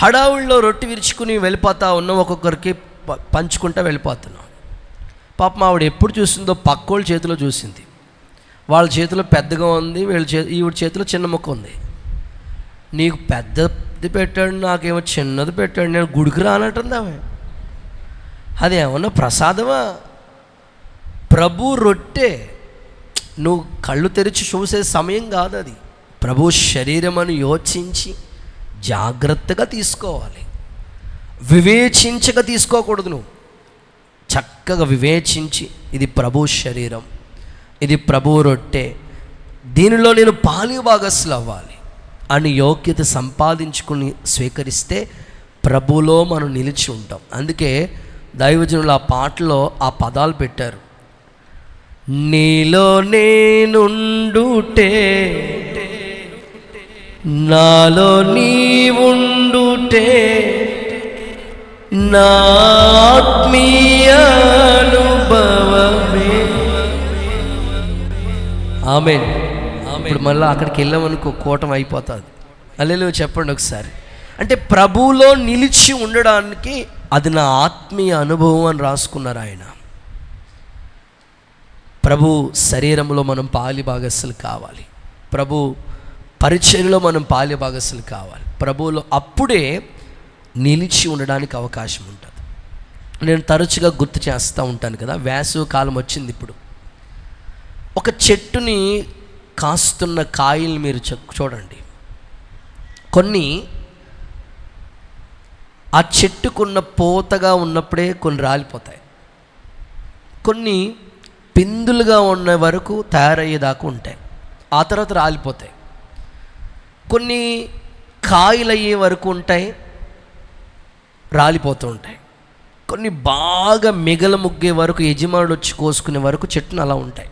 హడావుల్లో రొట్టె విరుచుకుని వెళ్ళిపోతా ఉన్నాం, ఒక్కొక్కరికి పంచుకుంటూ వెళ్ళిపోతున్నాం. పాపం ఆవిడ ఎప్పుడు చూసిందో పక్కోళ్ళ చేతిలో చూసింది. వాళ్ళ చేతిలో పెద్దగా ఉంది, ఈవిడ చేతిలో చిన్న ముక్క ఉంది. నీకు పెద్దది పెట్టాడు, నాకేమో చిన్నది పెట్టాడు, నేను గుడికి రానట్టుంది ఆమె. అది ఏమన్నా ప్రసాదమా? ప్రభు రొట్టె నువ్వు కళ్ళు తెరిచి చూసే సమయం కాదు అది. ప్రభు శరీరం అని యోచించి జాగ్రత్తగా తీసుకోవాలి. వివేచించక తీసుకోకూడదు. నువ్వు చక్కగా వివేచించి, ఇది ప్రభు శరీరం, ఇది ప్రభు రొట్టె, దీనిలో నేను పాలి భాగస్సులు అవ్వాలి అని యోగ్యత సంపాదించుకుని స్వీకరిస్తే ప్రభులో మనం నిలిచి ఉంటాం. అందుకే దైవజనులు ఆ పాటలో ఆ పదాలు పెట్టారు, నీలో నేనుండుటే, నాలో నీవుండుటే, నా ఆత్మీయ అనుభవమే. ఆమేన్. ఇప్పుడు మళ్ళీ అక్కడికి వెళ్ళామనుకో కూటం అయిపోతుంది. హల్లెలూయా చెప్పండి ఒకసారి. అంటే ప్రభువులో నిలిచి ఉండడానికి అది నా ఆత్మీయ అనుభవం అని రాసుకున్నారు ఆయన. ప్రభు శరీరంలో మనం పాలిభాగస్సులు కావాలి, ప్రభు పరిచర్యలో మనం పాలిభాగస్సులు కావాలి, ప్రభువులో అప్పుడే నిలిచి ఉండడానికి అవకాశం ఉంటుంది. నేను తరచుగా గుర్తు చేస్తూ ఉంటాను కదా, వేసవి కాలం వచ్చింది. ఇప్పుడు ఒక చెట్టుని కాస్తున్న కాయలు మీరు చూడండి. కొన్ని ఆ చెట్టుకున్న పూతగా ఉన్నప్పుడే కొన్ని రాలిపోతాయి, కొన్ని పిందులుగా ఉన్న వరకు తయారయ్యేదాకా ఉంటాయి, ఆ తర్వాత రాలిపోతాయి. కొన్ని కాయలు అయ్యే వరకు ఉంటాయి, రాలిపోతూ ఉంటాయి. కొన్ని బాగా మిగల ముగ్గే వరకు, యజమానుడు వచ్చి కోసుకునే వరకు చెట్టును అలా ఉంటాయి.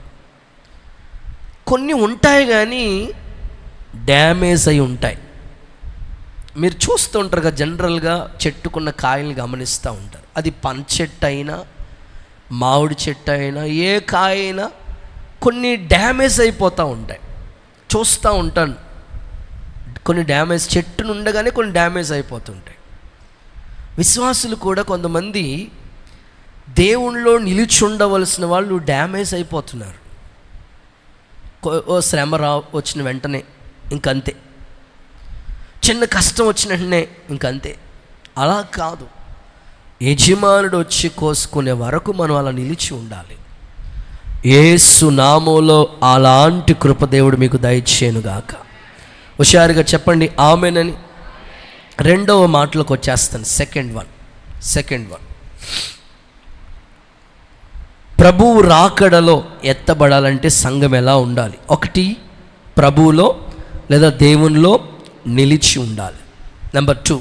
కొన్ని ఉంటాయి కానీ డ్యామేజ్ అయి ఉంటాయి. మీరు చూస్తూ ఉంటారు కదా, జనరల్గా చెట్టుకున్న కాయల్ని గమనిస్తూ ఉంటారు. అది పనస చెట్టు అయినా, మామిడి చెట్టు అయినా, ఏ కాయ అయినా కొన్ని డ్యామేజ్ అయిపోతూ ఉంటాయి. చూస్తూ ఉంటాను, కొన్ని డ్యామేజ్ చెట్టును ఉండగానే కొన్ని డ్యామేజ్ అయిపోతుంటాయి. విశ్వాసులు కూడా కొంతమంది దేవునిలో నిలిచి ఉండవలసిన వాళ్ళు డ్యామేజ్ అయిపోతున్నారు. ఓ శ్రమ వచ్చిన వెంటనే ఇంకంతే, చిన్న కష్టం వచ్చిన వెంటనే ఇంకంతే. అలా కాదు, యజమానుడు వచ్చి కోసుకునే వరకు మనం అలా నిలిచి ఉండాలి. యేసు నామములో అలాంటి కృపదేవుడు మీకు దయచేయునుగాక. హుషారుగా చెప్పండి ఆమేనని. రెండవ మాటలకు వచ్చేస్తాను. సెకండ్ వన్ ప్రభువు రాకడలో ఎత్తబడాలంటే సంఘం ఎలా ఉండాలి? ఒకటి, ప్రభువులో లేదా దేవునిలో నిలిచి ఉండాలి. నెంబర్ 2,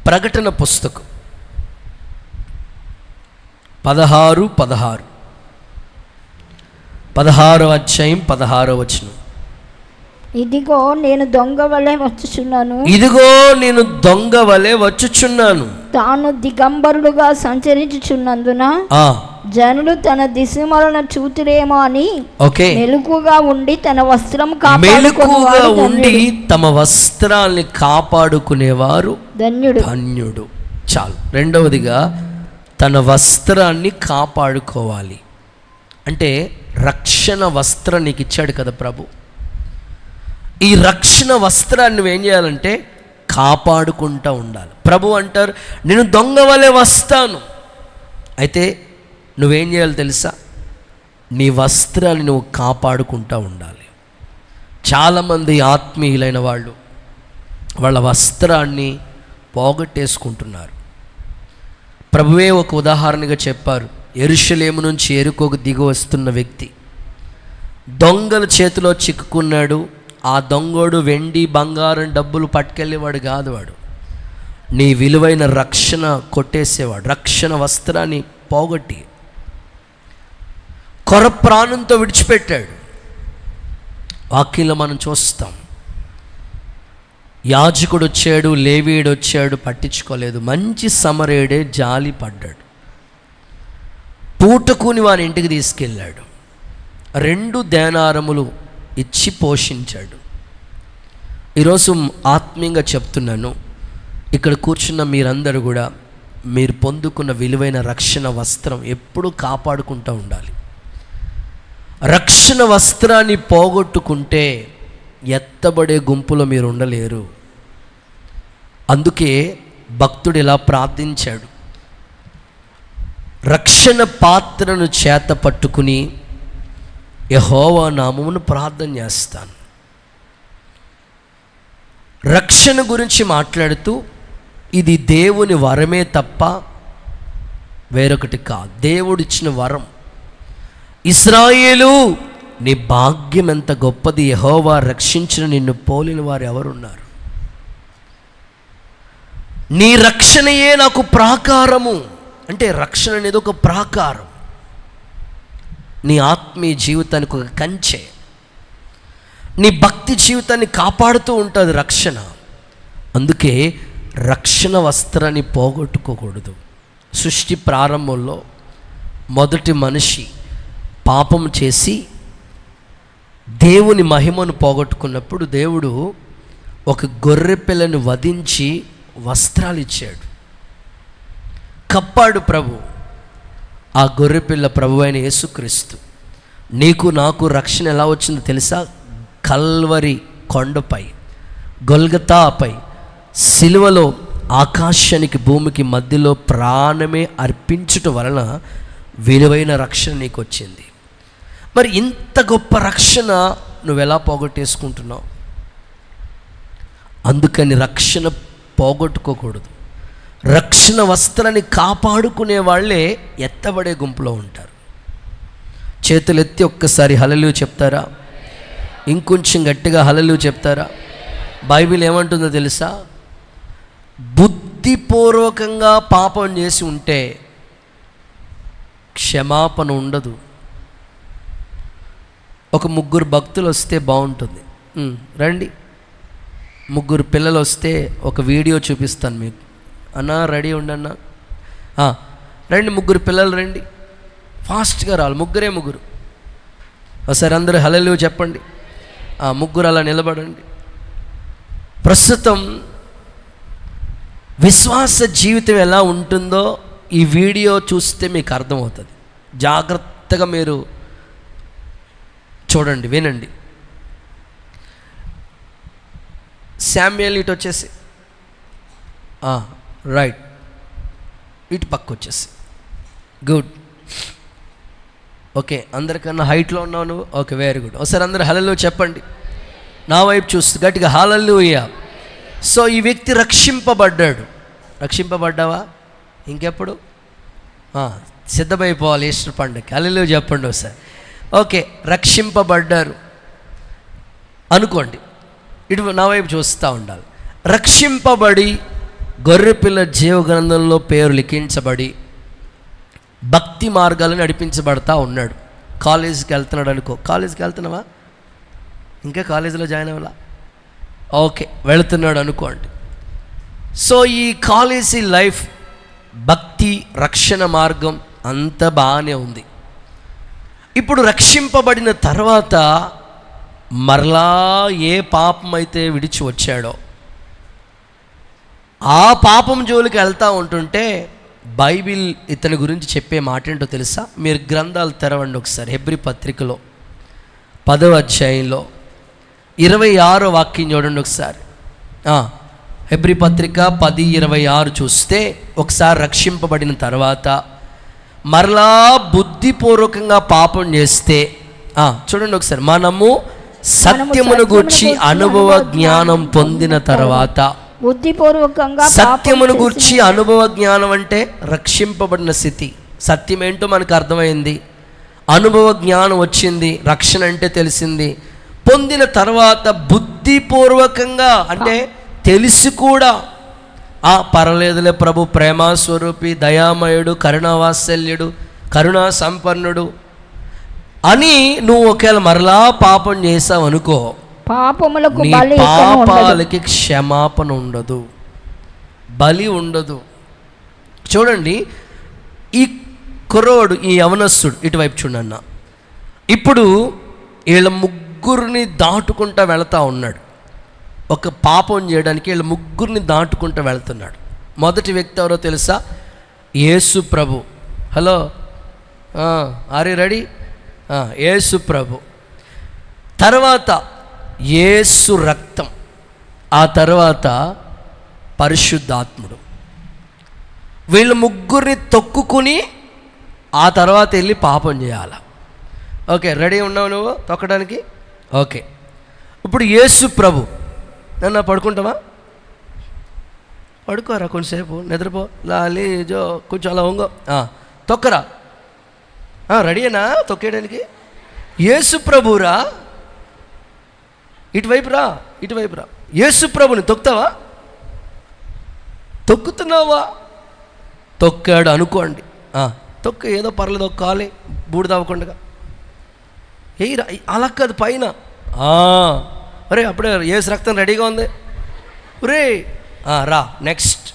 ప్రకటన పుస్తకం 16వ అధ్యాయం 16వ వచనం. ఇదిగో నేను దొంగ వలె వచ్చుచున్నాను, తాను దిగంబరుడుగా సంచరించుచున్నందున జనులు తన దిశమలను చూతురేమో అని మెలకుగా ఉండి తమ వస్త్రాల్ని కాపాడుకునేవారు ధన్యుడు. చాలు. రెండవదిగా తన వస్త్రాన్ని కాపాడుకోవాలి. అంటే రక్షణ వస్త్రం నీకు ఇచ్చాడు కదా ప్రభు. ఈ రక్షణ వస్త్రాన్ని నువ్వేం చేయాలంటే కాపాడుకుంటూ ఉండాలి. ప్రభు అంటారు, నేను దొంగ వలె వస్తాను. అయితే నువ్వేం చేయాలి తెలుసా? నీ వస్త్రాన్ని నువ్వు కాపాడుకుంటూ ఉండాలి. చాలామంది ఆత్మీయులైన వాళ్ళు వాళ్ళ వస్త్రాన్ని పోగొట్టేసుకుంటున్నారు. ప్రభువే ఒక ఉదాహరణగా చెప్పారు. యెరూషలేము నుంచి యెరికోకు దిగి వస్తున్న వ్యక్తి దొంగల చేతిలో చిక్కుకున్నాడు. ఆ దొంగోడు వెండి బంగారం డబ్బులు పట్టుకెళ్ళేవాడు కాదు, వాడు నీ విలువైన రక్షణ కొట్టేసేవాడు. రక్షణ వస్త్రాన్ని పోగొట్టి కొర ప్రాణంతో విడిచిపెట్టాడు. వాక్యంలో మనం చూస్తాం, యాజకుడు వచ్చాడు, లేవీయుడు వచ్చాడు, పట్టించుకోలేదు. మంచి సమరేడే జాలి పడ్డాడు, పూటకుని వాని ఇంటికి తీసుకెళ్ళాడు, 2 దేనారములు ఇచ్చి పోషించాడు. ఈరోజు ఆత్మీయంగా చెప్తున్నాను, ఇక్కడ కూర్చున్న మీరందరూ కూడా మీరు పొందుకున్న విలువైన రక్షణ వస్త్రం ఎప్పుడూ కాపాడుకుంటూ ఉండాలి. రక్షణ వస్త్రాన్ని పోగొట్టుకుంటే ఎత్తబడే గుంపులో మీరు ఉండలేరు. అందుకే భక్తుడు ఇలా ప్రార్థించాడు, రక్షణ పాత్రను చేత పట్టుకుని యెహోవా నామమును ప్రార్థన చేస్తాను. రక్షణ గురించి మాట్లాడుతూ ఇది దేవుని వరమే తప్ప వేరొకటి కాదు. దేవుడిచ్చిన వరం. ఇశ్రాయేలు, నీ భాగ్యం ఎంత గొప్పది, యెహోవా రక్షించిన నిన్ను పోలిన వారు ఎవరున్నారు? నీ రక్షణయే నాకు ప్రాకారము. అంటే రక్షణ అనేది ఒక ప్రాకారం, నీ ఆత్మీయ జీవితానికి ఒక కంచె, నీ భక్తి జీవితాన్ని కాపాడుతూ ఉంటుంది రక్షణ. అందుకే రక్షణ వస్త్రాన్ని పోగొట్టుకోకూడదు. సృష్టి ప్రారంభంలో మొదటి మనిషి పాపం చేసి దేవుని మహిమను పోగొట్టుకున్నప్పుడు దేవుడు ఒక గొర్రె పిల్లను వధించి వస్త్రాలు ఇచ్చాడు, కప్పాడు ప్రభు. ఆ గొర్రెపిల్ల ప్రభు అయిన యేసుక్రీస్తు. నీకు నాకు రక్షణ ఎలా వచ్చిందో తెలుసా? కల్వరి కొండపై, గొల్గతాపై, సిలువలో ఆకాశానికి భూమికి మధ్యలో ప్రాణమే అర్పించుట వలన విలువైన రక్షణ నీకు వచ్చింది. మరి ఇంత గొప్ప రక్షణ నువ్వెలా పోగొట్టేసుకుంటున్నావు? అందుకని రక్షణ పోగొట్టుకోకూడదు. రక్షణ వస్త్రాన్ని కాపాడుకునే వాళ్ళే ఎత్తబడే గుంపులో ఉంటారు. చేతులు ఎత్తి ఒక్కసారి హల్లెలూయా చెప్తారా? ఇంకొంచెం గట్టిగా హల్లెలూయా చెప్తారా? బైబిల్ ఏమంటుందో తెలుసా? బుద్ధిపూర్వకంగా పాపం చేసి ఉంటే క్షమాపణ ఉండదు. ఒక 3 భక్తులు వస్తే బాగుంటుంది. రండి, 3 పిల్లలు వస్తే ఒక వీడియో చూపిస్తాను మీకు. అన్నా రెడీ ఉండన్నా, రండి 3 పిల్లలు రండి, ఫాస్ట్గా రావాలి. 3 ఒకసారి అందరూ హల్లెలూయా చెప్పండి. 3 అలా నిలబడండి. ప్రస్తుతం విశ్వాస జీవితం ఎలా ఉంటుందో ఈ వీడియో చూస్తే మీకు అర్థమవుతుంది. జాగ్రత్తగా మీరు చూడండి, వినండి. శామ్యుయల్ ఇటు వచ్చేసి, రైట్, ఇటు పక్క వచ్చేసి, గుడ్. ఓకే, అందరికన్నా హైట్లో ఉన్నావు నువ్వు. Okay, very good. ఒకసారి అందరూ హల్లెలూయా చెప్పండి. నా వైపు చూస్తూ గట్టిగా హల్లెలూయా. సో ఈ వ్యక్తి రక్షింపబడ్డాడు. రక్షింపబడ్డావా? ఇంకెప్పుడు సిద్ధమైపోవాలి ఈస్టర్ పండుగకి. హల్లెలూయా చెప్పండి ఒకసారి. ఓకే, రక్షింపబడ్డారు అనుకోండి. ఇటు నా వైపు చూస్తూ ఉండాలి. రక్షింపబడి గొర్రెపిల్ల జీవగ్రంథంలో పేరు లిఖించబడి భక్తి మార్గాలను నడిపించబడతా ఉన్నాడు. కాలేజీకి వెళ్తున్నాడు అనుకో. కాలేజీకి వెళ్తున్నావా? ఇంకా కాలేజీలో జాయిన్ అవ్వాలా? ఓకే, వెళుతున్నాడు అనుకోండి. సో ఈ కాలేజీ లైఫ్, భక్తి, రక్షణ మార్గం అంత బాగానే ఉంది. ఇప్పుడు రక్షింపబడిన తర్వాత మరలా ఏ పాపం అయితే విడిచి వచ్చాడో ఆ పాపం జోలికి వెళ్తూ ఉంటుంటే బైబిల్ ఇతని గురించి చెప్పే మాట ఏంటో తెలుసా? మీరు గ్రంథాలు తెరవండి ఒకసారి. హెబ్రీ పత్రికలో 10వ అధ్యాయంలో 26వ వాక్యం చూడండి ఒకసారి. హెబ్రీ పత్రిక 10:26 చూస్తే, ఒకసారి రక్షింపబడిన తర్వాత మరలా బుద్ధిపూర్వకంగా పాపం చేస్తే, చూడండి ఒకసారి, మనము సత్యమును గూర్చి అనుభవ జ్ఞానం పొందిన తర్వాత, బుద్ధిపూర్వకంగా సత్యమును గూర్చి అనుభవ జ్ఞానం అంటే రక్షింపబడిన స్థితి. సత్యం ఏంటో మనకు అర్థమైంది, అనుభవ జ్ఞానం వచ్చింది, రక్షణ అంటే తెలిసింది. పొందిన తర్వాత బుద్ధిపూర్వకంగా అంటే తెలిసి కూడా, పర్వాలేదులే ప్రభు ప్రేమస్వరూపి, దయామయుడు, కరుణావాత్సల్యుడు, కరుణా సంపన్నుడు అని నువ్వు ఒకవేళ మరలా పాపం చేసావు అనుకో, పాపాలకి క్షమాపణ ఉండదు, బలి ఉండదు. చూడండి, ఈ కుర్రోడు, ఈ యవనస్తుడు, ఇటువైపు చూడన్న, ఇప్పుడు వీళ్ళ 3 దాటుకుంటూ వెళతా ఉన్నాడు. ఒక పాపం చేయడానికి వీళ్ళ 3 దాటుకుంటూ వెళ్తున్నాడు. మొదటి వ్యక్తి ఎవరో తెలుసా? యేసు ప్రభు. Hello, are you ready? Yesu ప్రభు. తర్వాత యేసు రక్తం, ఆ తర్వాత పరిశుద్ధాత్ముడు. వీళ్ళ 3 తొక్కుని ఆ తర్వాత వెళ్ళి పాపం చేయాల. ఓకే, రెడీ ఉన్నావు నువ్వు తొక్కడానికి? ఓకే, ఇప్పుడు యేసు ప్రభు. నన్ను పడుకుంటావా? పడుకోరా కొంచెంసేపు, నిద్రపో, లాలి జో, కొంచెం అలా ఉంగో, తొక్కరా. రెడీనా తొక్కేయడానికి? యేసు ప్రభురా, ఇటువైపు రా, ఇటువైపు రా. యేసు ప్రభుని తొక్కుతావా? తొక్కుతున్నావా? తొక్కాడు అనుకోండి. తొక్క, ఏదో పర్లేదు, ఒక కాలే బూడిదవ్వకుండా ఏ అలా కాదు, పైన. అరే అప్పుడే యేసు రక్తం రెడీగా ఉంది. రే రా, నెక్స్ట్.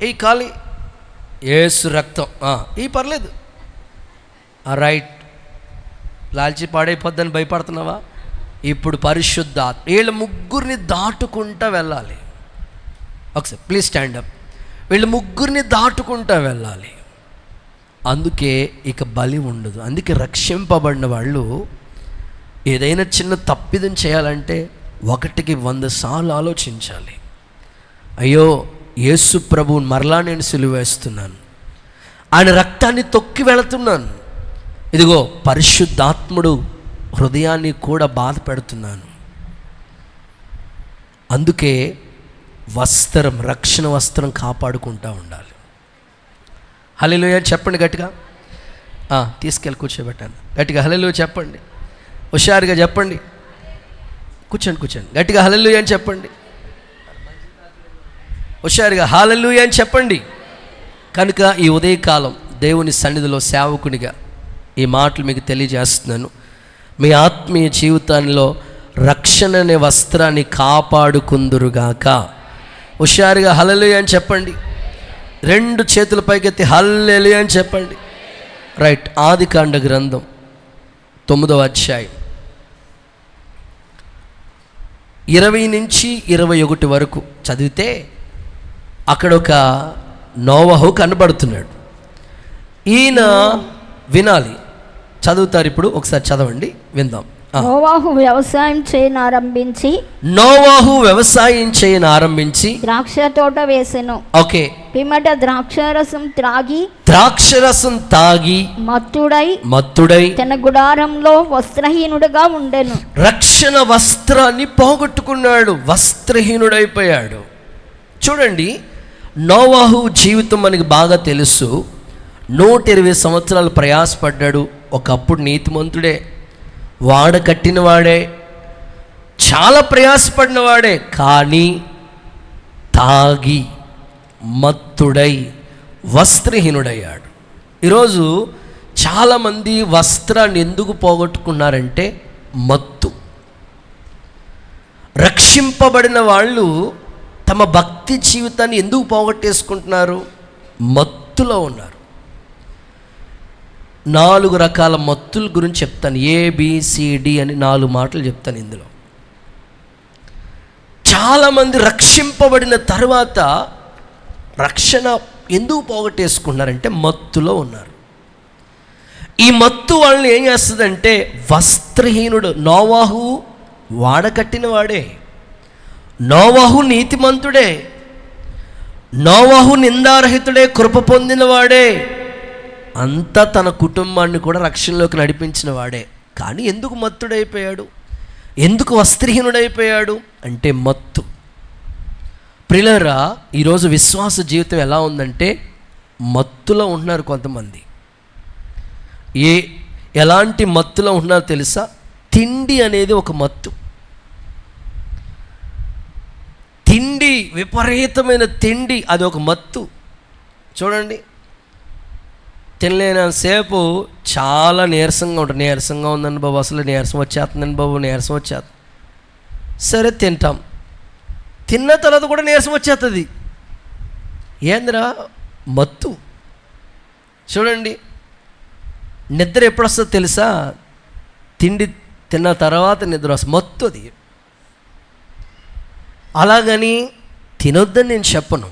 ఈ ఖాళీ, యేసు రక్తం, ఈ పర్లేదు. రైట్. లాల్చి పాడైపోద్దని భయపడుతున్నావా? ఇప్పుడు పరిశుద్ధాత్మ, వీళ్ళ ముగ్గురిని దాటుకుంటూ వెళ్ళాలి. ఒకసారి ప్లీజ్ స్టాండ్ అప్. వీళ్ళు ముగ్గురిని దాటుకుంటూ వెళ్ళాలి. అందుకే ఇక బలి ఉండదు. అందుకే రక్షింపబడిన వాళ్ళు ఏదైనా చిన్న తప్పిదం చేయాలంటే 1కి 100 సార్లు ఆలోచించాలి. అయ్యో, యేసు ప్రభువుని మరలా నేను సిలువేస్తున్నాను, ఆయన రక్తాన్ని తొక్కి వెళుతున్నాను, ఇదిగో పరిశుద్ధాత్ముడు హృదయాన్ని కూడా బాధ పెడుతున్నాను. అందుకే వస్త్రం, రక్షణ వస్త్రం కాపాడుకుంటూ ఉండాలి. హల్లెలూయా చెప్పండి గట్టిగా. తీసుకెళ్ళి కూర్చోబెట్టాను. గట్టిగా హల్లెలూయా చెప్పండి. హుషారుగా చెప్పండి. కూర్చోండి. గట్టిగా హల్లెలూయా అని చెప్పండి. హుషారుగా హల్లెలూయా అని చెప్పండి. కనుక ఈ ఉదయకాలం దేవుని సన్నిధిలో సేవకునిగా ఈ మాటలు మీకు తెలియజేస్తున్నాను. మీ ఆత్మీయ జీవితంలో రక్షణ అనే వస్త్రాన్ని కాపాడుకుందురుగాక. హుషారుగా హల్లెలూయా అని చెప్పండి. 2 చేతుల పైకెత్తి హల్లెలూయా అని చెప్పండి. రైట్. ఆదికాండ గ్రంథం 9వ అధ్యాయం 20 నుంచి 21 వరకు చదివితే అక్కడ ఒక నోవహు కనబడుతున్నాడు. ఈయన వినాలి. చదువుతారు ఇప్పుడు. ఒకసారి చదవండి, విందాం. నోవాహు వ్యవసాయం చేయను ఆరంభించి ద్రాక్ష తోట వేసెను. ఓకే. పిమ్మట ద్రాక్షరసం తాగి మత్తుడై తన గుడారంలో వస్త్రహీనుడుగా ఉండెను. రక్షణ వస్త్రాన్ని పోగొట్టుకున్నాడు, వస్త్రహీనుడైపోయాడు. చూడండి, నోవాహు జీవితం మనకి బాగా తెలుసు. 120 సంవత్సరాలు ప్రయాసపడ్డాడు. ఒకప్పుడు నీతిమంతుడే, వాడ కట్టినవాడే, చాలా ప్రయాసపడినవాడే. కానీ తాగి మత్తుడై వస్త్రహీనుడయ్యాడు. ఈరోజు చాలామంది వస్త్రాన్ని ఎందుకు పోగొట్టుకున్నారంటే మత్తు. రక్షింపబడిన వాళ్ళు తమ భక్తి జీవితాన్ని ఎందుకు పోగొట్టేసుకుంటున్నారు? మత్తులో ఉన్నారు. 4 రకాల మత్తుల గురించి చెప్తాను. ABCD అని 4 మాటలు చెప్తాను ఇందులో. చాలామంది రక్షింపబడిన తర్వాత రక్షణ ఎందుకు పోగొట్టేసుకున్నారంటే మత్తులో ఉన్నారు. ఈ మత్తు వాళ్ళని ఏం చేస్తుందంటే వస్త్రహీనుడు. నోవాహు వాడకట్టిన వాడే, నోవాహు నీతిమంతుడే, నోవాహు నిందారహితుడే, కృప పొందినవాడే, అంతా తన కుటుంబాన్ని కూడా రక్షణలోకి నడిపించిన వాడే. కానీ ఎందుకు మత్తుడైపోయాడు? ఎందుకు వస్త్రహీనుడైపోయాడు అంటే మత్తు. ప్రియులారా, ఈరోజు విశ్వాస జీవితం ఎలా ఉందంటే మత్తులో ఉంటున్నారు కొంతమంది. ఎలాంటి మత్తులో ఉన్నారో తెలుసా? తిండి అనేది ఒక మత్తు. తిండి, విపరీతమైన తిండి, అది ఒక మత్తు. చూడండి, తినలేనంతసేపు చాలా నీరసంగా ఉంటుంది. నీరసంగా ఉందండి బాబు, అసలు నీరసం వచ్చేస్తుందండి బాబు, నీరసం వచ్చేస్తుంది. సరే తింటాం. తిన్న తర్వాత కూడా నీరసం వచ్చేస్తుంది. ఏందిరా? మత్తు. చూడండి, నిద్ర ఎప్పుడు వస్తుందో తెలుసా? తిండి తిన్న తర్వాత నిద్ర వస్తుంది. మత్తు అది. అలాగని తినొద్దని నేను చెప్పను.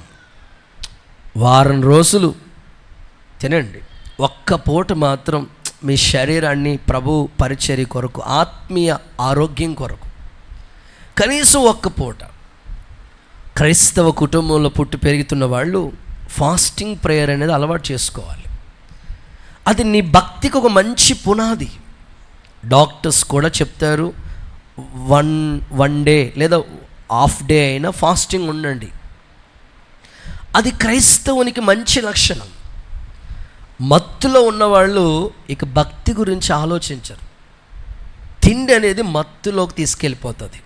వారం రోజులు తినండి. ఒక్క పూట మాత్రం మీ శరీరాన్ని ప్రభు పరిచర్య కొరకు, ఆత్మీయ ఆరోగ్యం కొరకు కనీసం ఒక్క పూట. క్రైస్తవ కుటుంబంలో పుట్టి పెరుగుతున్న వాళ్ళు ఫాస్టింగ్ ప్రేయర్ అనేది అలవాటు చేసుకోవాలి. అది నీ భక్తికి ఒక మంచి పునాది. డాక్టర్స్ కూడా చెప్తారు, వన్ డే లేదా హాఫ్ డే అయినా ఫాస్టింగ్ ఉండండి. అది క్రైస్తవునికి మంచి లక్షణం. మత్తులో ఉన్నవాళ్ళు ఇక భక్తి గురించి ఆలోచించరు. తిండి అనేది మత్తులోకి తీసుకెళ్ళిపోతుంది.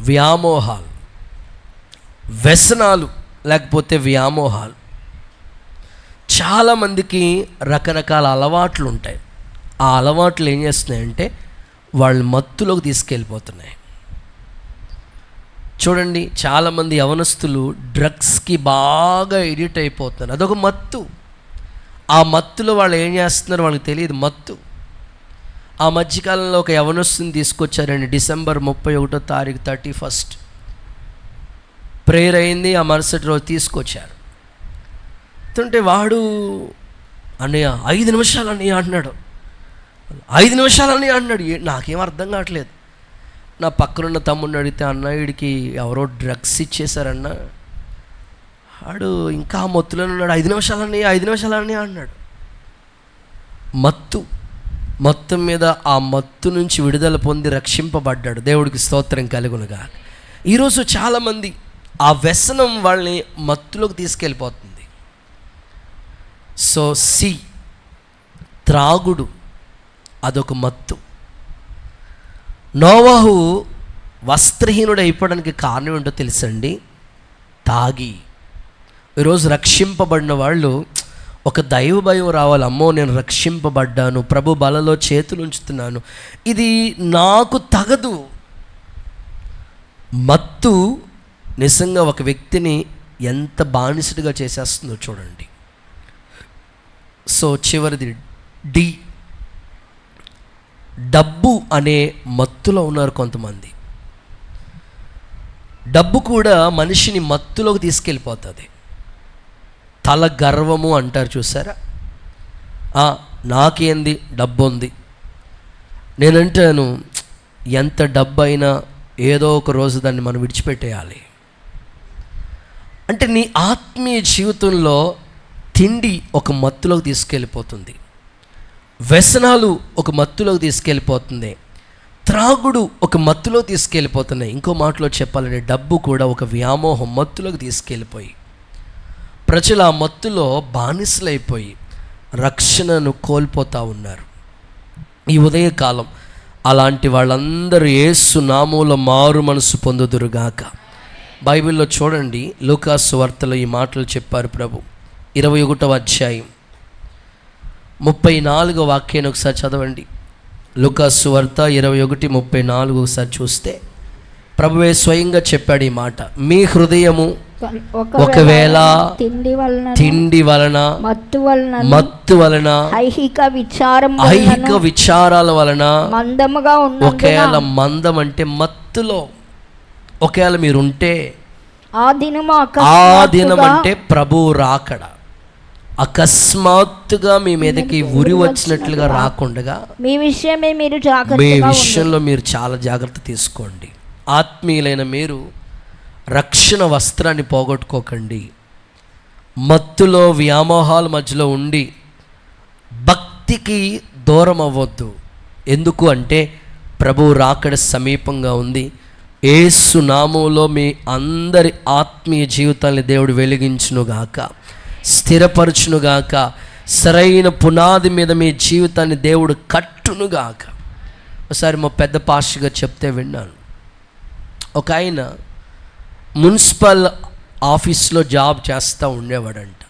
వ్యామోహాలు, వ్యసనాలు లేకపోతే వ్యామోహాలు. చాలామందికి రకరకాల అలవాట్లు ఉంటాయి. ఆ అలవాట్లు ఏం చేస్తున్నాయంటే వాళ్ళు మత్తులోకి తీసుకెళ్ళిపోతున్నాయి. చూడండి, చాలామంది యవనస్తులు డ్రగ్స్కి బాగా ఎడిట్ అయిపోతున్నారు. అదొక మత్తు. ఆ మత్తులో వాళ్ళు ఏం చేస్తున్నారో వాళ్ళకి తెలియదు. మత్తు ఆ మధ్యకాలంలో ఒక యవనస్తుని తీసుకొచ్చారండి. డిసెంబర్ 31వ తారీఖు 31st ప్రేయర్ అయింది. ఆ మరుసటి రోజు తీసుకొచ్చారు. అంటే వాడు అన్నయ్య 5 నిమిషాలు అన్నయ్య అంటున్నాడు. 5 నిమిషాలు అన్నయ్య అంటున్నాడు. నాకేం అర్థం కావట్లేదు. నా పక్కనున్న తమ్ముడిని అడిగితే, అన్న వీడికి ఎవరో డ్రగ్స్ ఇచ్చేశారన్న, వాడు ఇంకా మత్తులోనే ఉన్నాడు. 5 నిమిషాలు అన్నయ్య 5 నిమిషాలు అన్నయ్య అన్నాడు. మొత్తం మీద ఆ మత్తు నుంచి విడుదల పొంది రక్షింపబడ్డాడు. దేవుడికి స్తోత్రం కలుగునుగా. ఈరోజు చాలామంది ఆ వ్యసనం వాళ్ళని మత్తులోకి తీసుకెళ్ళిపోతుంది. సో త్రాగుడు అదొక మత్తు. నోవాహు వస్త్రహీనుడు అయిపోవడానికి కారణం ఏంటో తెలుసండి? తాగి. ఈరోజు రక్షింపబడిన వాళ్ళు ఒక దైవ భయం రావాలి. అమ్మో నేను రక్షింపబడ్డాను, ప్రభు బలలో చేతులు ఉంచుతున్నాను, ఇది నాకు తగదు. మత్తు నిజంగా ఒక వ్యక్తిని ఎంత బానిసడిగా చేసేస్తుందో చూడండి. సో చివరిది డబ్బు అనే మత్తులో ఉన్నారు కొంతమంది. డబ్బు కూడా మనిషిని మత్తులోకి తీసుకెళ్ళిపోతుంది. తల గర్వము అంటారు చూసారా? నాకేంది, డబ్బు ఉంది. నేనంటాను ఎంత డబ్బు అయినా ఏదో ఒక రోజు దాన్ని మనం విడిచిపెట్టేయాలి. అంటే నీ ఆత్మీయ జీవితంలో తిండి ఒక మత్తులోకి తీసుకెళ్ళిపోతుంది, వ్యసనాలు ఒక మత్తులోకి తీసుకెళ్ళిపోతుంది, త్రాగుడు ఒక మత్తులో తీసుకెళ్ళిపోతున్నాయి. ఇంకో మాటలో చెప్పాలంటే డబ్బు కూడా ఒక వ్యామోహం మత్తులోకి తీసుకెళ్ళిపోయి ప్రజలు ఆ మత్తులో బానిసలైపోయి రక్షణను కోల్పోతూ ఉన్నారు. ఈ ఉదయకాలం అలాంటి వాళ్ళందరూ యేసు నామములో మారు మనసు పొందుదురుగాక. బైబిల్లో చూడండి, లూకాసు వార్తలో ఈ మాటలు చెప్పారు ప్రభు. 21వ అధ్యాయం 34వ వాక్యాన్ని ఒకసారి చదవండి. లూకాసు వార్త 21:34 ఒకసారి చూస్తే ప్రభువే స్వయంగా చెప్పాడు ఈ మాట. మీ హృదయము ఒకవేళ తిండి వలన మత్తు వలన ఐహిక విచారాల వలన మందముగా ఉన్న, ఒకవేళ మందం అంటే మత్తులో ఒకవేళ మీరుంటే ఆ దినం అంటే ప్రభువు రాకడ అకస్మాత్తుగా మీ మీదకి ఉరి వచ్చినట్లుగా రాకుండా మీ విషయంలో మీరు చాలా జాగ్రత్త తీసుకోండి. ఆత్మీయులైన మీరు రక్షణ వస్త్రాన్ని పోగొట్టుకోకండి. మత్తులో వ్యామోహాల మధ్యలో ఉండి భక్తికి దూరం అవ్వద్దు. ఎందుకు అంటే ప్రభువు రాకడ సమీపంగా ఉంది. యేసు నామములో మీ అందరి ఆత్మీయ జీవితాన్ని దేవుడు వెలిగించునుగాక, స్థిరపరచునుగాక, సరైన పునాది మీద మీ జీవితాన్ని దేవుడు కట్టునుగాక. ఒకసారి మా పెద్ద పాస్టర్గా చెప్తే విన్నాను. ఒక ఆయన మున్సిపల్ ఆఫీస్లో జాబ్ చేస్తూ ఉండేవాడంట.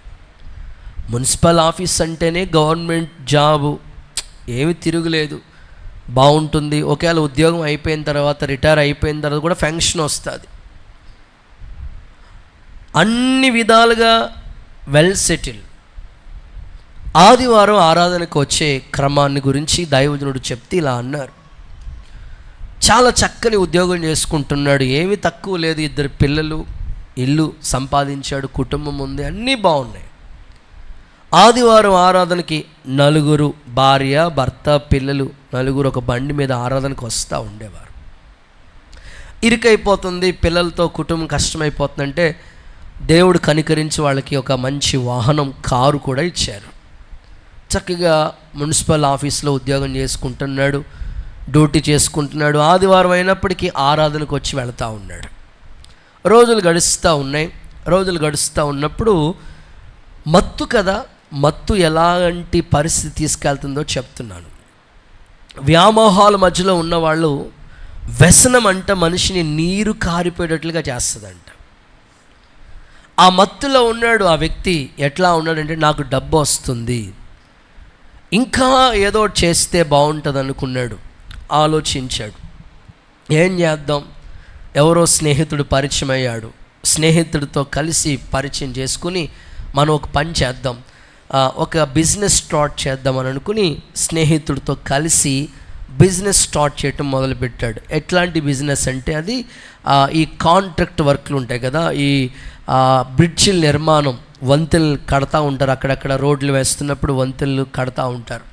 మున్సిపల్ ఆఫీస్ అంటేనే గవర్నమెంట్ జాబు, ఏమి తిరుగులేదు, బాగుంటుంది. ఒకవేళ ఉద్యోగం అయిపోయిన తర్వాత రిటైర్ అయిపోయిన తర్వాత కూడా ఫెన్షన్ వస్తుంది. అన్ని విధాలుగా వెల్ సెటిల్. ఆదివారం ఆరాధనకు వచ్చే క్రమాన్ని గురించి దైవజనుడు చెప్తే ఇలా అన్నారు. చాలా చక్కని ఉద్యోగం చేసుకుంటున్నాడు, ఏమీ తక్కువ లేదు, 2 పిల్లలు, ఇల్లు సంపాదించాడు, కుటుంబం ఉంది, అన్నీ బాగున్నాయి. ఆదివారం ఆరాధనకి 4 భార్య భర్త పిల్లలు 4 ఒక బండి మీద ఆరాధనకు వస్తూ ఉండేవారు. ఇరుకైపోతుంది, పిల్లలతో కుటుంబం కష్టమైపోతుందంటే దేవుడు కనికరించి వాళ్ళకి ఒక మంచి వాహనం, కారు కూడా ఇచ్చారు. చక్కగా మున్సిపల్ ఆఫీస్లో ఉద్యోగం చేసుకుంటున్నాడు, డ్యూటీ చేసుకుంటున్నాడు. ఆదివారం అయినప్పటికీ ఆరాధనకు వచ్చి వెళుతూ ఉన్నాడు. రోజులు గడుస్తూ ఉన్నప్పుడు మత్తు కదా, మత్తు ఎలాంటి పరిస్థితి తీసుకెళ్తుందో చెప్తున్నాను. వ్యామోహాల మధ్యలో ఉన్నవాళ్ళు వ్యసనం అంట మనిషిని నీరు కారిపోయేటట్లుగా చేస్తుందంట. ఆ మత్తులో ఉన్నాడు ఆ వ్యక్తి. ఎట్లా ఉన్నాడంటే నాకు డబ్బు వస్తుంది, ఇంకా ఏదో చేస్తే బాగుంటుంది అనుకున్నాడు. ఆలోచించాడు, ఏం చేద్దాం. ఎవరో స్నేహితుడు పరిచయం అయ్యాడు. స్నేహితుడితో కలిసి పరిచయం చేసుకుని మనం ఒక పని చేద్దాం, ఒక బిజినెస్ స్టార్ట్ చేద్దామని అనుకుని స్నేహితుడితో కలిసి బిజినెస్ స్టార్ట్ చేయటం మొదలుపెట్టాడు. ఎట్లాంటి బిజినెస్ అంటే అది ఈ కాంట్రాక్ట్ వర్క్లు ఉంటాయి కదా, ఈ బ్రిడ్జిల నిర్మాణం, వంతెనలు కడతా ఉంటారు, అక్కడక్కడ రోడ్లు వేస్తున్నప్పుడు వంతెనలు కడతా ఉంటారు.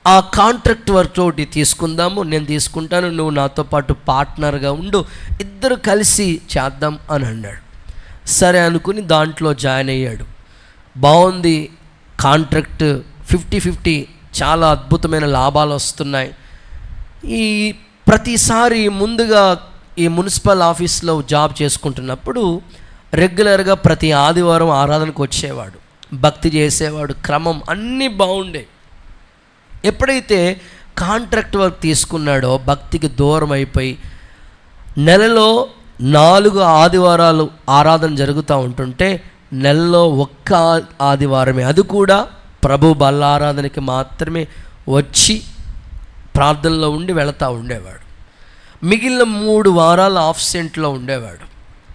ఆ కాంట్రాక్ట్ వర్క్ ఒకటి తీసుకుందాము, నేను తీసుకుంటాను, నువ్వు నాతో పాటు పార్ట్నర్గా ఉండు, ఇద్దరు కలిసి చేద్దాం అని అన్నాడు. సరే అనుకుని దాంట్లో జాయిన్ అయ్యాడు. బాగుంది, కాంట్రాక్ట్ 50-50, చాలా అద్భుతమైన లాభాలు వస్తున్నాయి. ఈ ప్రతిసారి ముందుగా ఈ మున్సిపల్ ఆఫీస్లో జాబ్ చేసుకుంటున్నప్పుడు రెగ్యులర్గా ప్రతి ఆదివారం ఆరాధనకు వచ్చేవాడు, భక్తి చేసేవాడు, క్రమం అన్నీ బాగుండే. ఎప్పుడైతే కాంట్రాక్ట్ వర్క్ తీసుకున్నాడో భక్తికి దూరం అయిపోయి, నెలలో 4 ఆదివారాలు ఆరాధన జరుగుతూ ఉంటుంటే నెలలో 1 ఆదివారమే, అది కూడా ప్రభు బల్ల ఆరాధనకి మాత్రమే వచ్చి ప్రార్థనలో ఉండి వెళతా ఉండేవాడు. మిగిలిన 3 వారాలు ఆబ్సెంట్లో ఉండేవాడు.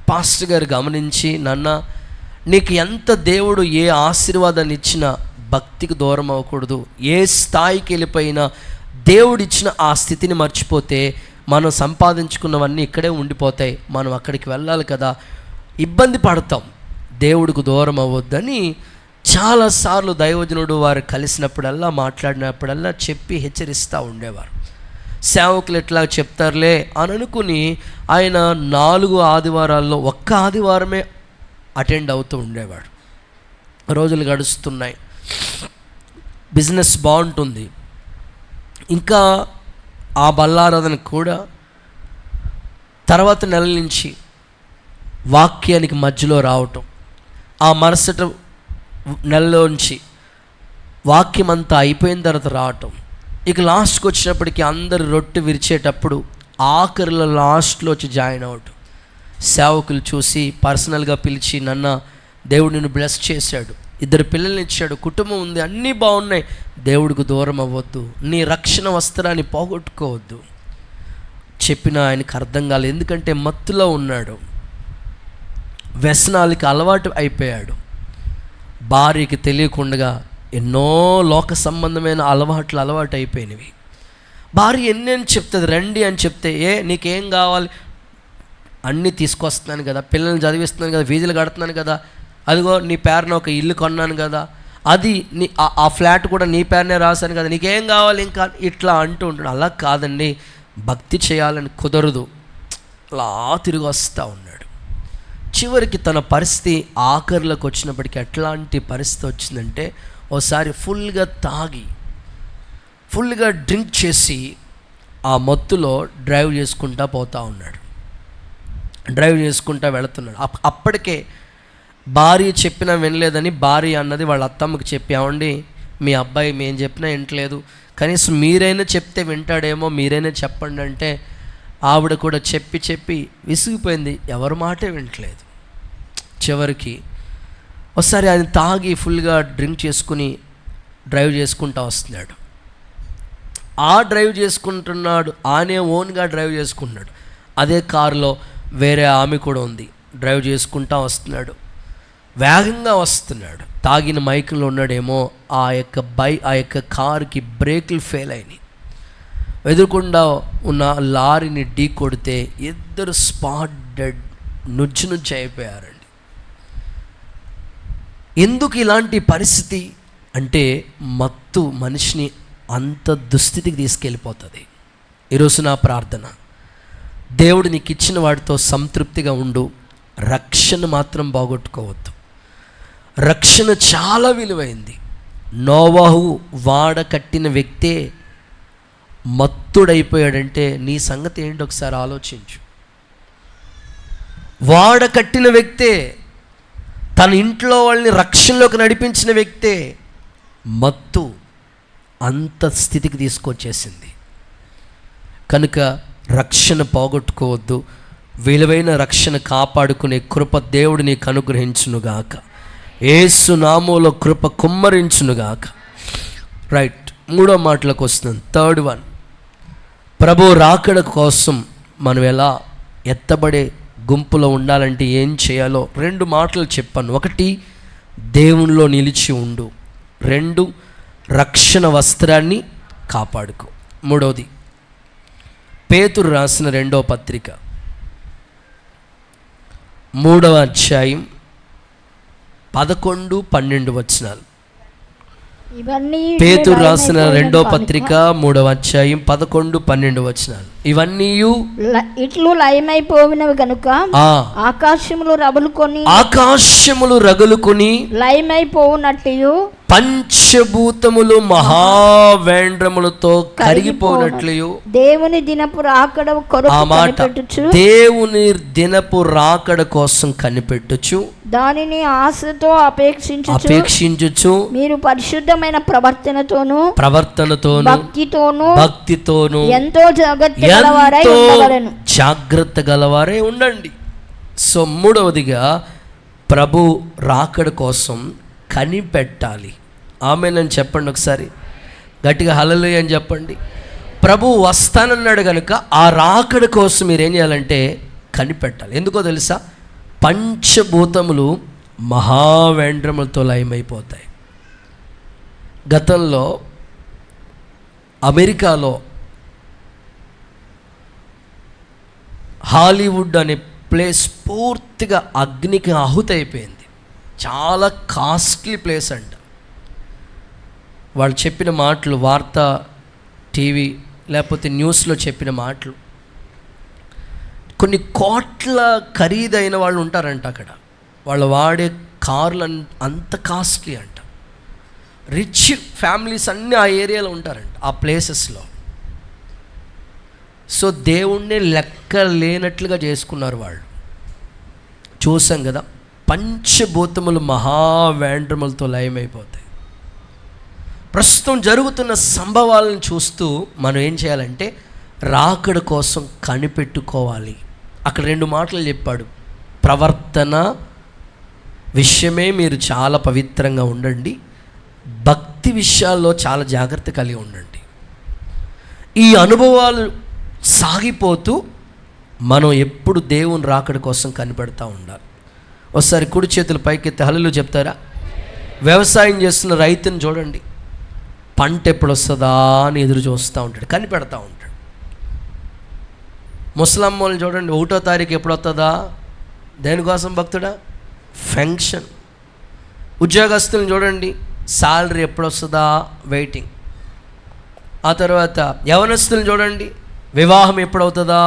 పాస్టర్ గారు గమనించి, నాన్న నీకు ఎంత దేవుడు ఏ ఆశీర్వాదాన్ని ఇచ్చినా భక్తికి దూరం అవ్వకూడదు. ఏ స్థాయికి వెళ్ళిపోయినా దేవుడిచ్చిన ఆ స్థితిని మర్చిపోతే మనం సంపాదించుకున్నవన్నీ ఇక్కడే ఉండిపోతాయి, మనం అక్కడికి వెళ్ళాలి కదా, ఇబ్బంది పడతాం, దేవుడికి దూరం అవ్వద్దని చాలాసార్లు దైవజనుడు వారు కలిసినప్పుడల్లా మాట్లాడినప్పుడల్లా చెప్పి హెచ్చరిస్తూ ఉండేవారు. సేవకులు ఎట్లా చెప్తారులే అని అనుకుని ఆయన 4 ఆదివారాల్లో 1 ఆదివారమే అటెండ్ అవుతూ ఉండేవాడు. రోజులు గడుస్తున్నాయి, బిజినెస్ బాగుంటుంది. ఇంకా ఆ బల్లారాధన కూడా తర్వాత నెల నుంచి వాక్యానికి మధ్యలో రావటం, ఆ మరుసటి నెలలోంచి వాక్యం అంతా అయిపోయిన తర్వాత రావటం, ఇక లాస్ట్కి వచ్చినప్పటికీ అందరు రొట్టె విరిచేటప్పుడు ఆఖరిలో లాస్ట్లో వచ్చి జాయిన్ అవ్వటం. సేవకులు చూసి పర్సనల్గా పిలిచి, నన్న దేవుడు నిన్ను బ్లెస్ చేశాడు, 2 పిల్లల్ని ఇచ్చాడు, కుటుంబం ఉంది, అన్నీ బాగున్నాయి, దేవుడికి దూరం అవ్వద్దు, నీ రక్షణ వస్త్రాన్ని పోగొట్టుకోవద్దు చెప్పినా ఆయనకు అర్థం కాలేదు. ఎందుకంటే మత్తులో ఉన్నాడు, వ్యసనాలకి అలవాటు అయిపోయాడు. భార్యకి తెలియకుండా ఎన్నో లోక సంబంధమైన అలవాటు అయిపోయినవి. భార్య ఎన్నేని చెప్తుంది, రండి అని చెప్తే, నీకేం కావాలి, అన్నీ తీసుకొస్తున్నాను కదా, పిల్లల్ని చదివిస్తున్నాను కదా, ఫీజులు కడుతున్నాను కదా, అదిగో నీ పేరున ఒక ఇల్లు కొన్నాను కదా, అది నీ ఆ ఫ్లాట్ కూడా నీ పేరునే రాశాను కదా, నీకేం కావాలి ఇంకా, ఇట్లా అంటూ ఉంటాడు. అలా కాదండి, భక్తి చేయాలని కుదరదు, అలా తిరిగి వస్తూ ఉన్నాడు. చివరికి తన పరిస్థితి ఆఖరిలోకి వచ్చినప్పటికీ ఎట్లాంటి పరిస్థితి వచ్చిందంటే, ఓసారి ఫుల్గా తాగి ఫుల్గా డ్రింక్ చేసి ఆ మత్తులో డ్రైవ్ చేసుకుంటా పోతూ ఉన్నాడు. డ్రైవ్ చేసుకుంటా వెళుతున్నాడు. అప్పటికే భార్య చెప్పినా వినలేదని భార్య అన్నది వాళ్ళ అత్తమ్మకి చెప్పి, ఏమండి మీ అబ్బాయి మేము చెప్పినా వింటలేదు, కనీసం మీరైనా చెప్తే వింటాడేమో, మీరైనా చెప్పండి అంటే ఆవిడ కూడా చెప్పి విసిగిపోయింది, ఎవరి మాటే వింటలేదు. చివరికి ఒకసారి ఆయన తాగి ఫుల్గా డ్రింక్ చేసుకుని డ్రైవ్ చేసుకుంటూ వస్తున్నాడు. ఆ డ్రైవ్ చేసుకుంటున్నాడు, ఆయనే ఓన్గా డ్రైవ్ చేసుకుంటున్నాడు. అదే కారులో వేరే ఆమె కూడా ఉంది, డ్రైవ్ చేసుకుంటూ వస్తున్నాడు, వేగంగా వస్తున్నాడు. తాగిన మైకంలో ఉన్నాడేమో, ఆ యొక్క కారుకి బ్రేకులు ఫెయిల్ అయినాయి. ఎదురుకుండా ఉన్న లారీని ఢీ కొడితే 2 స్పాట్ డెడ్, నుజ్జు అయిపోయారండి. ఎందుకు ఇలాంటి పరిస్థితి అంటే, మత్తు మనిషిని అంత దుస్థితికి తీసుకెళ్ళిపోతుంది. ఈరోజు నా ప్రార్థన, దేవుడు నీకు ఇచ్చిన వాడితో సంతృప్తిగా ఉండు, రక్షణ మాత్రం బాగొట్టుకోవద్దు. రక్షణ చాలా విలువైంది. నోవాహు వాడ కట్టిన వ్యక్తే మత్తుడైపోయాడంటే నీ సంగతి ఏంటి ఒకసారి ఆలోచించు. వాడ కట్టిన వ్యక్తే, తన ఇంట్లో వాళ్ళని రక్షణలోకి నడిపించిన వ్యక్తే మత్తు అంత స్థితికి తీసుకొచ్చేసింది. కనుక రక్షణ పోగొట్టుకోవద్దు, విలువైన రక్షణ కాపాడుకునే కృప దేవుడు నీకు అనుగ్రహించునుగాక, యేసు నామములో కృప కుమ్మరించునుగాక. రైట్, 3వ మాటలకు వస్తున్నాను. 3rd one, ప్రభు రాకడ కోసం మనం ఎలా ఎత్తబడే గుంపులో ఉండాలంటే ఏం చేయాలో 2 మాటలు చెప్పాను. 1, దేవునిలో నిలిచి ఉండు. 2, రక్షణ వస్త్రాన్ని కాపాడుకో. 3వది, పేతురు రాసిన 2వ పత్రిక 3వ అధ్యాయం 11, 12 వచనాలు. ఇవన్నీ పేతురు రాసిన 2వ పత్రిక 3వ అధ్యాయం 11, 12 వచనాలు. ఇవన్నీ ఇట్లు లయమైపోయినవి గనుక ఆకాశములు రగులుకొని లయమైపోవునట్లు పంచభూతములు మహావేంద్రములతో కరిగిపోనట్లు దేవుని దినపు రాకడ దేవుని దినపు రాకడ కోసం కనిపెట్టుచు దానిని ఆశతో అపేక్షించుచు మీరు పరిశుద్ధమైన ప్రవర్తనతోను భక్తితోను ఎంతో జాగ్రత్త గలవారై ఉండండి. సో 3వదిగా ప్రభు రాకడ కోసం కనిపెట్టాలి. ఆమేనని చెప్పండి, ఒకసారి గట్టిగా హల్లెలూయా అని చెప్పండి. ప్రభు వస్తానన్నాడు కనుక ఆ రాకడ కోసం మీరు ఏం చేయాలంటే కనిపెట్టాలి. ఎందుకో తెలుసా? పంచభూతములు మహావేంద్రములతో లయమైపోతాయి. గతంలో అమెరికాలో హాలీవుడ్ అనే ప్లేస్ పూర్తిగా అగ్నికి ఆహుతైపోయింది. చాలా కాస్ట్లీ ప్లేస్ అంట. వాళ్ళు చెప్పిన మాటలు, వార్తా టీవీ లేకపోతే న్యూస్లో చెప్పిన మాటలు, కొన్ని కోట్ల ఖరీదైన వాళ్ళు ఉంటారంట అక్కడ. వాళ్ళు వాడే కార్లు అంత కాస్ట్లీ అంట. రిచ్ ఫ్యామిలీస్ అన్నీ ఆ ఏరియాలో ఉంటారంట, ఆ ప్లేసెస్లో. సో దేవుణ్ణి లెక్క లేనట్లుగా చేసుకున్నారు వాళ్ళు. చూసాం కదా, పంచభూతములు మహావేంద్రములతో లయమైపోతాయి. ప్రస్తుతం జరుగుతున్న సంభవాలను చూస్తూ మనం ఏం చేయాలంటే రాకడ కోసం కనిపెట్టుకోవాలి. అక్కడ 2 మాటలు చెప్పాడు. ప్రవర్తన విషయమే మీరు చాలా పవిత్రంగా ఉండండి, భక్తి విషయాల్లో చాలా జాగ్రత్త కలిగి ఉండండి. ఈ అనుభవాలు సాగిపోతూ మనం ఎప్పుడు దేవుని రాకడ కోసం కనిపెడతా ఉండాలి. ఒకసారి కుడి చేతులు పైకెత్తి హల్లెలూయా చెప్తారా? వ్యవసాయం చేస్తున్న రైతుని చూడండి, పంట ఎప్పుడు వస్తుందా అని ఎదురు చూస్తూ ఉంటాడు, కనిపెడతా ఉంటాడు. ముసలమ్మల్ని చూడండి, 1వ తారీఖు ఎప్పుడు వస్తుందా, దేనికోసం భక్తుడా? ఫంక్షన్. ఉద్యోగస్తులను చూడండి, శాలరీ ఎప్పుడు వస్తుందా, వెయిటింగ్. ఆ తర్వాత యవనస్తులను చూడండి, వివాహం ఎప్పుడవుతుందా,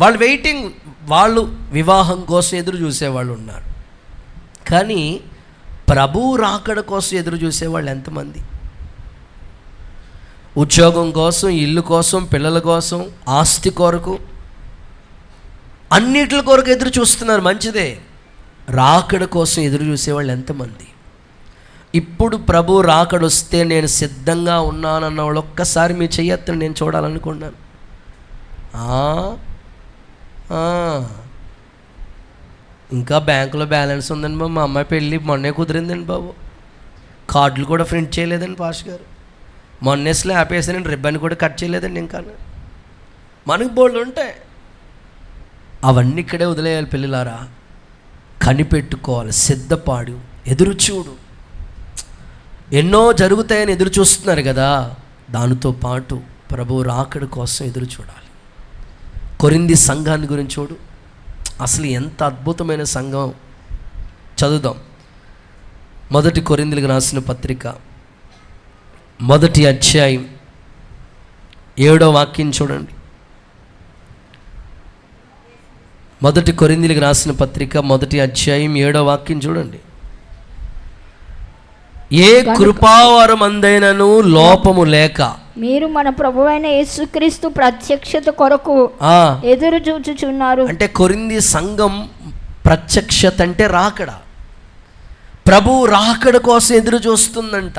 వాళ్ళు వెయిటింగ్. వాళ్ళు వివాహం కోసం ఎదురు చూసేవాళ్ళు ఉన్నారు. కానీ ప్రభు రాకడ కోసం ఎదురు చూసేవాళ్ళు ఎంతమంది? ఉద్యోగం కోసం, ఇల్లు కోసం, పిల్లల కోసం, ఆస్తి కొరకు, అన్నిటి కొరకు ఎదురు చూస్తున్నారు, మంచిదే. రాకడ కోసం ఎదురు చూసేవాళ్ళు ఎంతమంది? ఇప్పుడు ప్రభు రాకడ వస్తే నేను సిద్ధంగా ఉన్నానన్న వాళ్ళు ఒక్కసారి మీ చెయ్యొద్దని నేను చూడాలనుకున్నాను. ఇంకా బ్యాంకులో బ్యాలెన్స్ ఉందండి బాబు, మా అమ్మాయి పెళ్ళి మొన్నే కుదిరిందండి బాబు, కార్డులు కూడా ప్రింట్ చేయలేదండి పాష్ గారు, మొన్నే స్లాప్ వేసానండి, రిబ్బన్ కూడా కట్ చేయలేదండి. ఇంకా మనకు బోల్డ్ ఉంటాయి, అవన్నీ ఇక్కడే వదిలేయాలి. పిల్లలారా, కనిపెట్టుకోవాలి, సిద్ధపాడు, ఎదురు చూడు. ఎన్నో జరుగుతాయని ఎదురు చూస్తున్నారు కదా, దానితో పాటు ప్రభు రాకడ కోసం ఎదురు చూడాలి. కొరింథీ సంఘాన్ని గురించి చూడు, అసలు ఎంత అద్భుతమైన సంఘం. చదువుదాం. 1 కొరింథీయులకు రాసిన పత్రిక 1వ అధ్యాయం 7వ వాక్యం చూడండి. 1 కొరింథీయులకు రాసిన పత్రిక 1వ అధ్యాయం 7వ వాక్యం చూడండి. ఏ కృపావరం అందైనను లోపము లేక మీరు మన ప్రభువైన యేసుక్రీస్తు ప్రత్యక్షత కొరకు ఎదురు చూచుచున్నారు. అంటే కొరింథీ సంఘం ప్రత్యక్షత అంటే రాకడ, ప్రభు రాకడ కోసం ఎదురు చూస్తుందంట.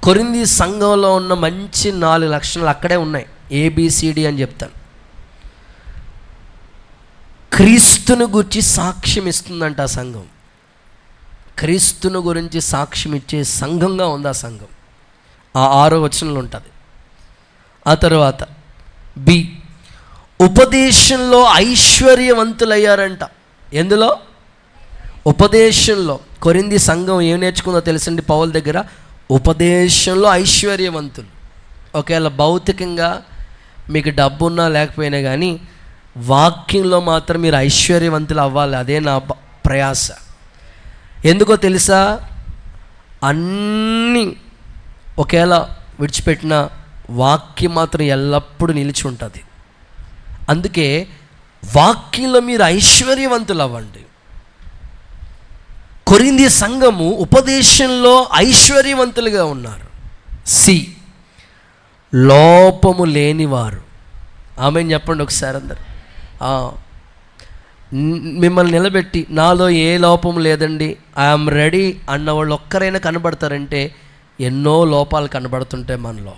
కొరింథీ సంఘంలో ఉన్న మంచి 4 లక్షణాలు అక్కడే ఉన్నాయి. ABCD అని చెప్తాను. క్రీస్తును గురించి సాక్ష్యం ఇస్తుందంట ఆ సంఘం. క్రీస్తును గురించి సాక్ష్యం ఇచ్చే సంఘంగా ఉంది ఆ సంఘం. ఆ 6వ వచనంలో ఉంటుంది. ఆ తర్వాత B, ఉపదేశంలో ఐశ్వర్యవంతులయ్యారంట. ఎందులో? ఉపదేశంలో. కొరింథీ సంఘం ఏం నేర్చుకుందో తెలుసండి పౌలు దగ్గర? ఉపదేశంలో ఐశ్వర్యవంతులు. ఒకవేళ భౌతికంగా మీకు డబ్బున్నా లేకపోయినా కానీ వాక్యంలో మాత్రం మీరు ఐశ్వర్యవంతులు అవ్వాలి. అదే నా ప్రయాస. ఎందుకో తెలుసా, అన్నీ ఒకవేళ విడిచిపెట్టిన వాక్యం మాత్రం ఎల్లప్పుడూ నిలిచి ఉంటుంది. అందుకే వాక్యంలో మీరు ఐశ్వర్యవంతులు అవ్వండి. కొరింథీ సంఘము ఉపదేశంలో ఐశ్వర్యవంతులుగా ఉన్నారు. లోపము లేనివారు. ఆమెను చెప్పండి ఒకసారి అందరు. మిమ్మల్ని నిలబెట్టి నాలో ఏ లోపము లేదండి, ఐఎమ్ రెడీ అన్న వాళ్ళు ఒక్కరైనా కనబడతారంటే ఎన్నో లోపాలు కనబడుతుంటాయి మనలో.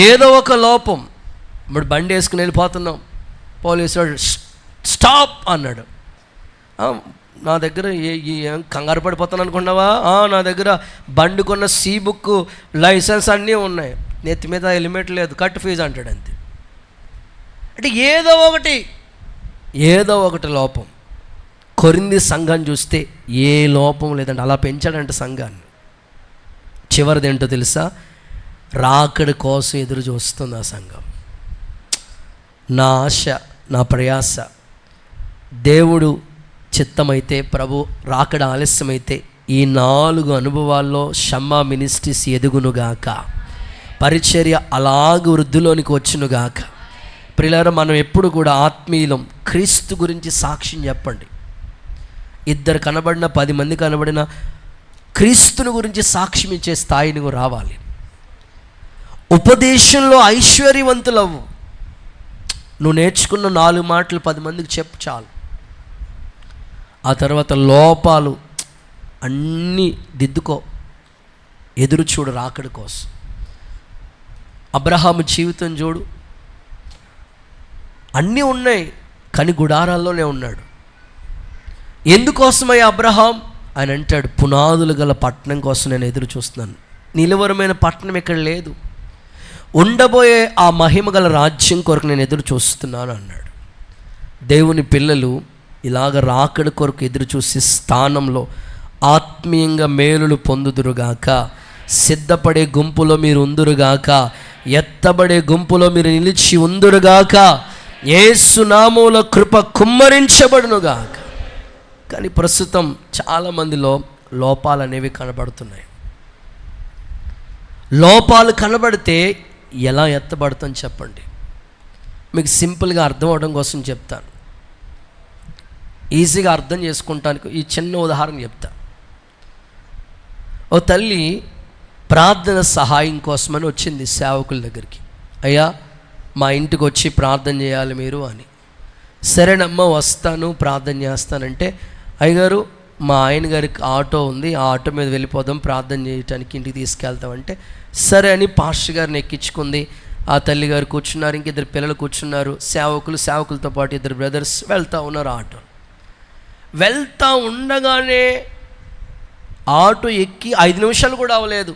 ఏదో ఒక లోపం. ఇప్పుడు బండి వేసుకుని వెళ్ళిపోతున్నాం, పోలీసు వాడు స్టాప్ అన్నాడు. నా దగ్గర ఏం కంగారు పడిపోతాను అనుకున్నావా? నా దగ్గర బండి కొన్న సి బుక్, లైసెన్స్ అన్నీ ఉన్నాయి, నెత్తి మీద హెల్మెట్ లేదు, కట్ ఫీజు అంటాడు అంతే. అంటే ఏదో ఒకటి లోపం. కొరింథీ సంఘాన్ని చూస్తే ఏ లోపం లేదంటే అలా పెంచాడంటే సంఘాన్ని. చివరిది ఏంటో తెలుసా, రాకడి కోసం ఎదురు చూస్తుంది ఆ సంఘం. నా ఆశ, నా ప్రయాస, దేవుడు చిత్తమైతే, ప్రభు రాకడ ఆలస్యమైతే ఈ 4 అనుభవాల్లో షమ్మా మినిస్ట్రీస్ ఎదుగునుగాక, పరిచర్య అలాగ వృద్ధిలోనికి వచ్చునుగాక. ప్రియులారా, మనం ఎప్పుడు కూడా ఆత్మీయులం. క్రీస్తు గురించి సాక్ష్యం చెప్పండి. 2 కనబడిన 10 మంది కనబడిన క్రీస్తుని గురించి సాక్ష్యం ఇచ్చే స్థాయి నువ్వు రావాలి. ఉపదేశంలో ఐశ్వర్యవంతులవు. నువ్వు నేర్చుకున్న 4 మాటలు 10 మందికి చెప్పు చాలు. ఆ తర్వాత లోపాలు అన్నీ దిద్దుకో, ఎదురు చూడు రాకడి కోసం. అబ్రహాము జీవితం చూడు, అన్నీ ఉన్నాయి కానీ గుడారాల్లోనే ఉన్నాడు. ఎందుకోసమయ్యా అబ్రహాం? ఆయన అంటాడు, పునాదులు గల పట్టణం కోసం నేను ఎదురు చూస్తున్నాను. నిలువరమైన పట్టణం ఇక్కడ లేదు, ఉండబోయే ఆ మహిమ గల రాజ్యం కొరకు నేను ఎదురు చూస్తున్నాను అన్నాడు. దేవుని పిల్లలు ఇలాగ రాకడి కొరకు ఎదురు చూసే స్థానంలో ఆత్మీయంగా మేలులు పొందుదురుగాక. సిద్ధపడే గుంపులో మీరు ఉందురుగాక, ఎత్తబడే గుంపులో మీరు నిలిచి ఉందురుగాక, యేసు నామములో కృప కుమ్మరించబడునుగాక. కానీ ప్రస్తుతం చాలామందిలో లోపాలు అనేవి కనబడుతున్నాయి. లోపాలు కనబడితే ఎలా ఎత్తబడతాం చెప్పండి. మీకు సింపుల్గా అర్థం అవడం కోసం చెప్తాను, ఈజీగా అర్థం చేసుకుంటానికి ఈ చిన్న ఉదాహరణ చెప్తా. ఓ తల్లి ప్రార్థన సహాయం కోసమని వచ్చింది సేవకుల దగ్గరికి. అయ్యా, మా ఇంటికి వచ్చి ప్రార్థన చేయాలి మీరు అని. సరేనమ్మా వస్తాను, ప్రార్థన చేస్తానంటే, అయ్యగారు మా ఆయన గారికి ఆటో ఉంది, ఆ ఆటో మీద వెళ్ళిపోదాం, ప్రార్థన చేయడానికి ఇంటికి తీసుకెళ్తామంటే సరే అని పాస్టర్ గారిని ఎక్కించుకుంది. ఆ తల్లి గారు కూర్చున్నారు, ఇంక 2 పిల్లలు కూర్చున్నారు, సేవకులతో పాటు 2 బ్రదర్స్ వెళ్తూ ఉన్నారు. ఆటో వెళ్తూ ఉండగానే ఆటో ఎక్కి 5 నిమిషాలు కూడా అవ్వలేదు,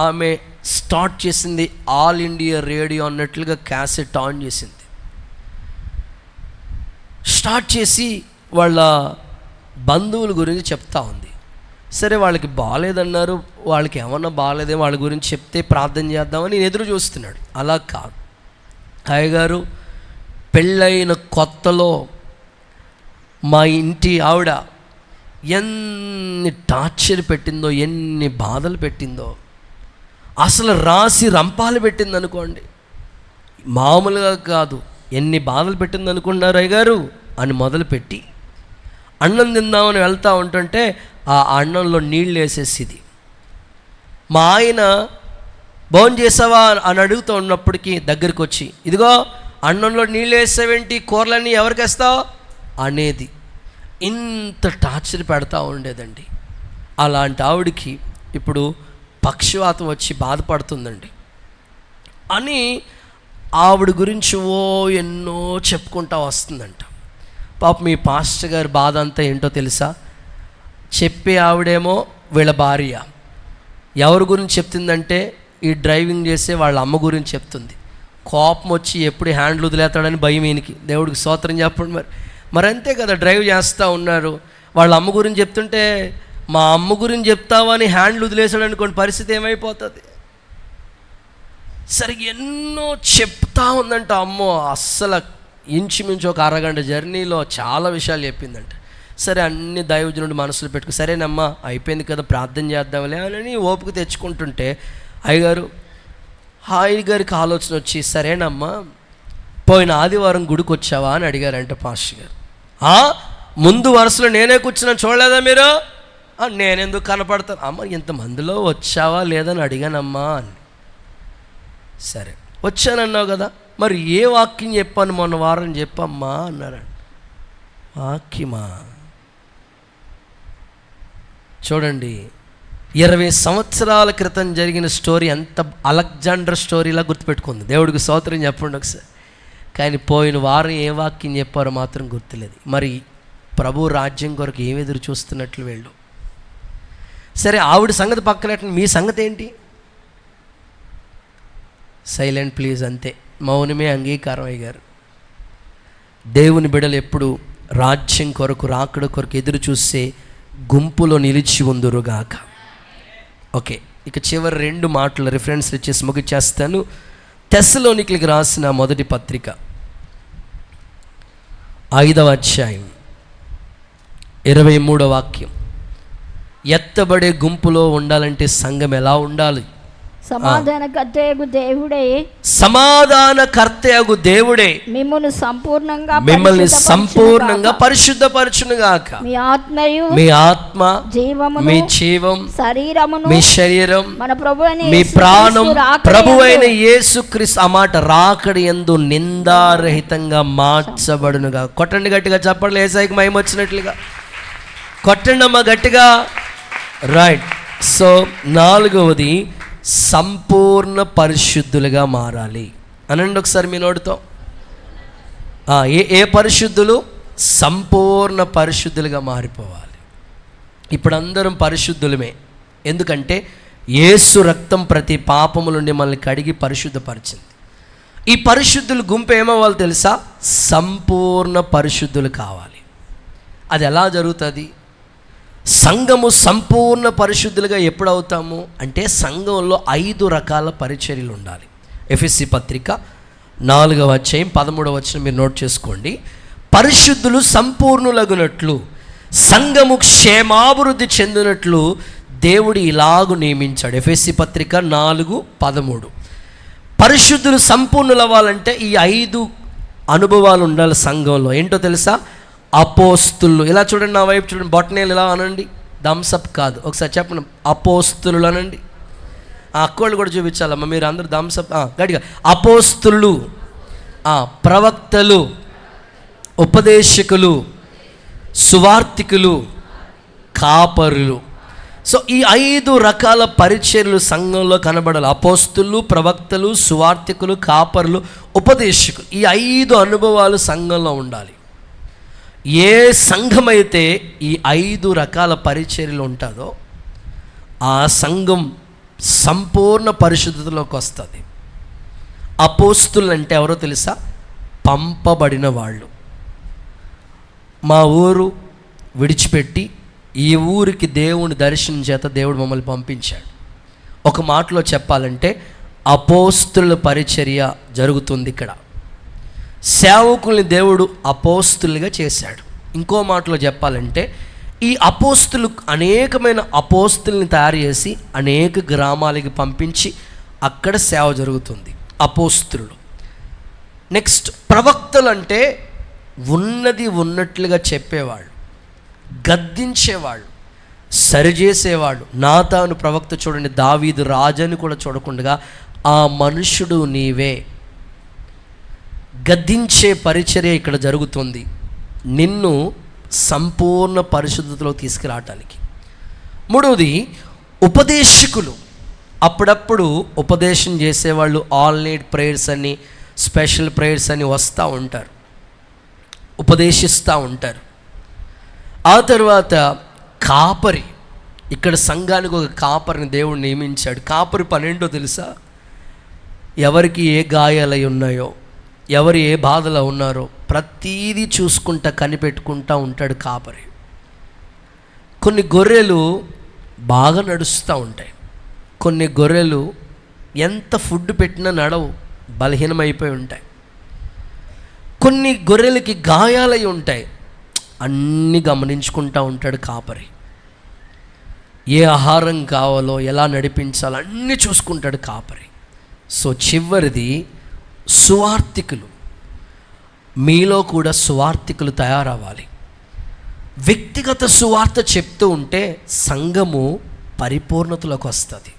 ఆమె స్టార్ట్ చేసింది ఆల్ ఇండియా రేడియో అన్నట్లుగా క్యాసెట్ ఆన్ చేసింది. స్టార్ట్ చేసి వాళ్ళ బంధువుల గురించి చెప్తా ఉంది. సరే, వాళ్ళకి బాగాలేదన్నారు, వాళ్ళకి ఏమన్నా బాగాలేదే, వాళ్ళ గురించి చెప్తే ప్రార్థన చేద్దామని నేను ఎదురు చూస్తున్నాడు. అలా కాదు. అయ్యగారు, పెళ్ళైన కొత్తలో మా ఇంటి ఆవిడ ఎన్ని టార్చర్ పెట్టిందో, ఎన్ని బాధలు పెట్టిందో, అసలు రాసి రంపాలు పెట్టింది అనుకోండి, మామూలుగా కాదు. ఎన్ని బాధలు పెట్టింది అనుకున్నారు అయ్యగారు అని మొదలుపెట్టి అన్నం తిందామని వెళ్తూ ఉంటుంటే ఆ అన్నంలో నీళ్ళు వేసేసిది. మా ఆయన భోజనం చేసావా అని అడుగుతూ ఉన్నప్పటికీ దగ్గరికి వచ్చి, ఇదిగో అన్నంలో నీళ్ళు వేసావేంటి, కూరలన్నీ ఎవరికి వేస్తావు అనేది. ఇంత టార్చర్ పెడతా ఉండేదండి. అలాంటి ఆవిడికి ఇప్పుడు పక్షవాతం వచ్చి బాధపడుతుందండి అని ఆవిడ గురించి ఎన్నో చెప్పుకుంటా వస్తుందంట. పాప మీ పాస్టర్ గారి బాధ అంతా ఏంటో తెలుసా? చెప్పే ఆవిడేమో వీళ్ళ భార్య. ఎవరి గురించి చెప్తుందంటే ఈ డ్రైవింగ్ చేసే వాళ్ళ అమ్మ గురించి చెప్తుంది. కోపం వచ్చి ఎప్పుడు హ్యాండ్లు వదిలేస్తాడని భయం ఈయనకి. దేవుడికి స్తోత్రం చెప్పండి. మరి అంతే కదా, డ్రైవ్ చేస్తూ ఉన్నారు. వాళ్ళ అమ్మ గురించి చెప్తుంటే మా అమ్మ గురించి చెప్తావని హ్యాండ్లు వదిలేసాడు అనుకోండి, పరిస్థితి ఏమైపోతుంది? సరే ఎన్నో చెప్తా ఉందంట. అమ్మో అస్సలు ఇంచుమించు ఒక అరగంట జర్నీలో చాలా విషయాలు చెప్పిందంట. సరే అన్ని దైవజనుడు మనసులో పెట్టుకుని సరేనమ్మా అయిపోయింది కదా ప్రార్థన చేద్దాంలే అని ఓపిక తెచ్చుకుంటుంటే అయ్యగారికి ఆలోచన వచ్చి సరేనమ్మా పోయిన ఆదివారం గుడికి వచ్చావా అని అడిగారంట పాస్టర్ గారు. ముందు వరుసలో నేనే కూర్చున్నాను చూడలేదా మీరు? నేనెందుకు కనపడతాను? అమ్మ ఇంతమందిలో వచ్చావా లేదని అడిగానమ్మా అని. సరే వచ్చానన్నావు కదా, మరి ఏ వాక్యం చెప్పాను మొన్న వారం చెప్పమ్మా అన్నారండి. వాక్యమా? చూడండి 20 సంవత్సరాల క్రితం జరిగిన స్టోరీ ఎంత అలెగ్జాండర్ స్టోరీలా గుర్తుపెట్టుకుంది. దేవుడికి స్తోత్రం చెప్పండి ఒకసారి. కానీ పోయిన వారం ఏ వాక్యం చెప్పారో మాత్రం గుర్తులేదు. మరి ప్రభు రాజ్యం కొరకు ఏమి ఎదురు చూస్తున్నట్లు వీళ్ళు. సరే ఆవిడ సంగతి పక్కన, మీ సంగతి ఏంటి? సైలెంట్ ప్లీజ్, అంతే, మౌనమే అంగీకారం. అయ్యారు దేవుని బిడ్డలు ఎప్పుడు రాజ్యం కొరకు రాకడ కొరకు ఎదురు చూసే గుంపులో నిలిచి ఉందురుగాక. ఓకే, ఇక చివరి 2 మాటలు రిఫరెన్స్ ఇచ్చేసి ముగిచేస్తాను. తెస్సలోనికీయులకు రాసిన మొదటి పత్రిక 5వ అధ్యాయం 23వ వాక్యం. ఎత్తబడే గుంపులో ఉండాలంటే సంఘం ఎలా ఉండాలి? సమాధానకర్తయగు దేవుడే మిమ్మల్ని సంపూర్ణంగా పరిశుద్ధపరచునుగాక. మీ ఆత్మ మీ జీవం మీ శరీరం మీ ప్రాణం ప్రభువైన యేసుక్రీస్తు ఆ మాట రాకడి యందు నిందారహితంగా మార్చబడునుగా. కొట్టండి గట్టిగా, చెప్పండి యేసయ్యకి మహిమ వచ్చినట్లుగా కొట్టండి అమ్మా గట్టిగా. రైట్. సో 4వది సంపూర్ణ పరిశుద్ధులుగా మారాలి అనండి ఒకసారి మీ నోటితో. ఏ పరిశుద్ధులు? సంపూర్ణ పరిశుద్ధులుగా మారిపోవాలి. ఇప్పుడు అందరం పరిశుద్ధులమే, ఎందుకంటే యేసు రక్తం ప్రతి పాపము నుండి మనల్ని కడిగి పరిశుద్ధపరిచింది. ఈ పరిశుద్ధులు గుంపు ఏమవ్వాలి తెలుసా? సంపూర్ణ పరిశుద్ధులు కావాలి. అది ఎలా జరుగుతుంది? సంఘము సంపూర్ణ పరిశుద్ధులుగా ఎప్పుడు అవుతాము అంటే సంఘంలో 5 రకాల పరిచర్యలు ఉండాలి. ఎఫెసీ పత్రిక 4వ అధ్యాయం 13వ వచనం మీరు నోట్ చేసుకోండి. పరిశుద్ధులు సంపూర్ణులగునట్లు సంఘము క్షేమాభివృద్ధి చెందినట్లు దేవుడు ఇలాగు నియమించాడు. ఎఫెసీ పత్రిక 4:13. పరిశుద్ధులు సంపూర్ణులు అవ్వాలంటే ఈ 5 అనుభవాలు ఉండాలి సంఘంలో. ఏంటో తెలుసా? అపోస్తులు. ఇలా చూడండి, నా వైపు చూడండి, బొటనేలు ఇలా అనండి, థమ్సప్ కాదు, ఒకసారి చెప్పండి, అపోస్తులు అనండి. అక్కోళ్ళు కూడా చూపించాలమ్మా, మీరు అందరూ థమ్సప్ గట్టిగా. అపోస్తులు, ప్రవక్తలు, ఉపదేశకులు, సువార్తికులు, కాపరులు. సో ఈ 5 రకాల పరిచర్యలు సంఘంలో కనబడాలి. అపోస్తులు, ప్రవక్తలు, సువార్తికులు, కాపరులు, ఉపదేశకులు. ఈ 5 అనుభవాలు సంఘంలో ఉండాలి. ఏ సంఘమైతే ఈ 5 రకాల పరిచర్యలు ఉంటుందో ఆ సంఘం సంపూర్ణ పరిశుద్ధతలోకి వస్తుంది. అపోస్తులు అంటే ఎవరో తెలుసా? పంపబడిన వాళ్ళు. మా ఊరు విడిచిపెట్టి ఈ ఊరికి దేవుని దర్శనం చేత దేవుడు మమ్మల్ని పంపించాడు. ఒక మాటలో చెప్పాలంటే అపోస్తుల పరిచర్య జరుగుతుంది ఇక్కడ. సేవకుల్ని దేవుడు అపోస్తులుగా చేశాడు. ఇంకో మాటలో చెప్పాలంటే ఈ అపోస్తులు అనేకమైన అపోస్తుల్ని తయారు చేసి అనేక గ్రామాలకి పంపించి అక్కడ సేవ జరుగుతుంది. అపోస్తులు. నెక్స్ట్ ప్రవక్తలు అంటే ఉన్నది ఉన్నట్లుగా చెప్పేవాళ్ళు, గద్దించేవాళ్ళు, సరిచేసేవాళ్ళు. నాతాను ప్రవక్త చూడండి, దావీదు రాజని కూడా చూడకుండా ఆ మనుషుడు నీవే. గద్దించే పరిచర్య ఇక్కడ జరుగుతుంది నిన్ను సంపూర్ణ పరిశుద్ధతలో తీసుకురావటానికి. 3వది ఉపదేశకులు. అప్పుడప్పుడు ఉపదేశం చేసేవాళ్ళు ఆల్ నైట్ ప్రేయర్స్ అని, స్పెషల్ ప్రేయర్స్ అని వస్తూ ఉంటారు, ఉపదేశిస్తూ ఉంటారు. ఆ తర్వాత కాపరి. ఇక్కడ సంఘానికి ఒక కాపరిని దేవుడు నియమించాడు. కాపరి పని ఏంటో తెలుసా? ఎవరికి ఏ గాయాలై ఉన్నాయో, ఎవరు ఏ బాధలో ఉన్నారో ప్రతీదీ చూసుకుంటా కనిపెట్టుకుంటూ ఉంటాడు కాపరి. కొన్ని గొర్రెలు బాగా నడుస్తూ ఉంటాయి, కొన్ని గొర్రెలు ఎంత ఫుడ్ పెట్టినా నడవు, బలహీనమైపోయి ఉంటాయి. కొన్ని గొర్రెలకి గాయాలై ఉంటాయి. అన్నీ గమనించుకుంటూ ఉంటాడు కాపరి. ఏ ఆహారం కావాలో, ఎలా నడిపించాలో అన్నీ చూసుకుంటాడు కాపరి. సో చివరిది సువార్థికులు. మీలో కూడా సువార్థికులు తయారవ్వాలి. వ్యక్తిగత సువార్త చెప్తూ ఉంటే సంఘము పరిపూర్ణతలోకి వస్తుంది.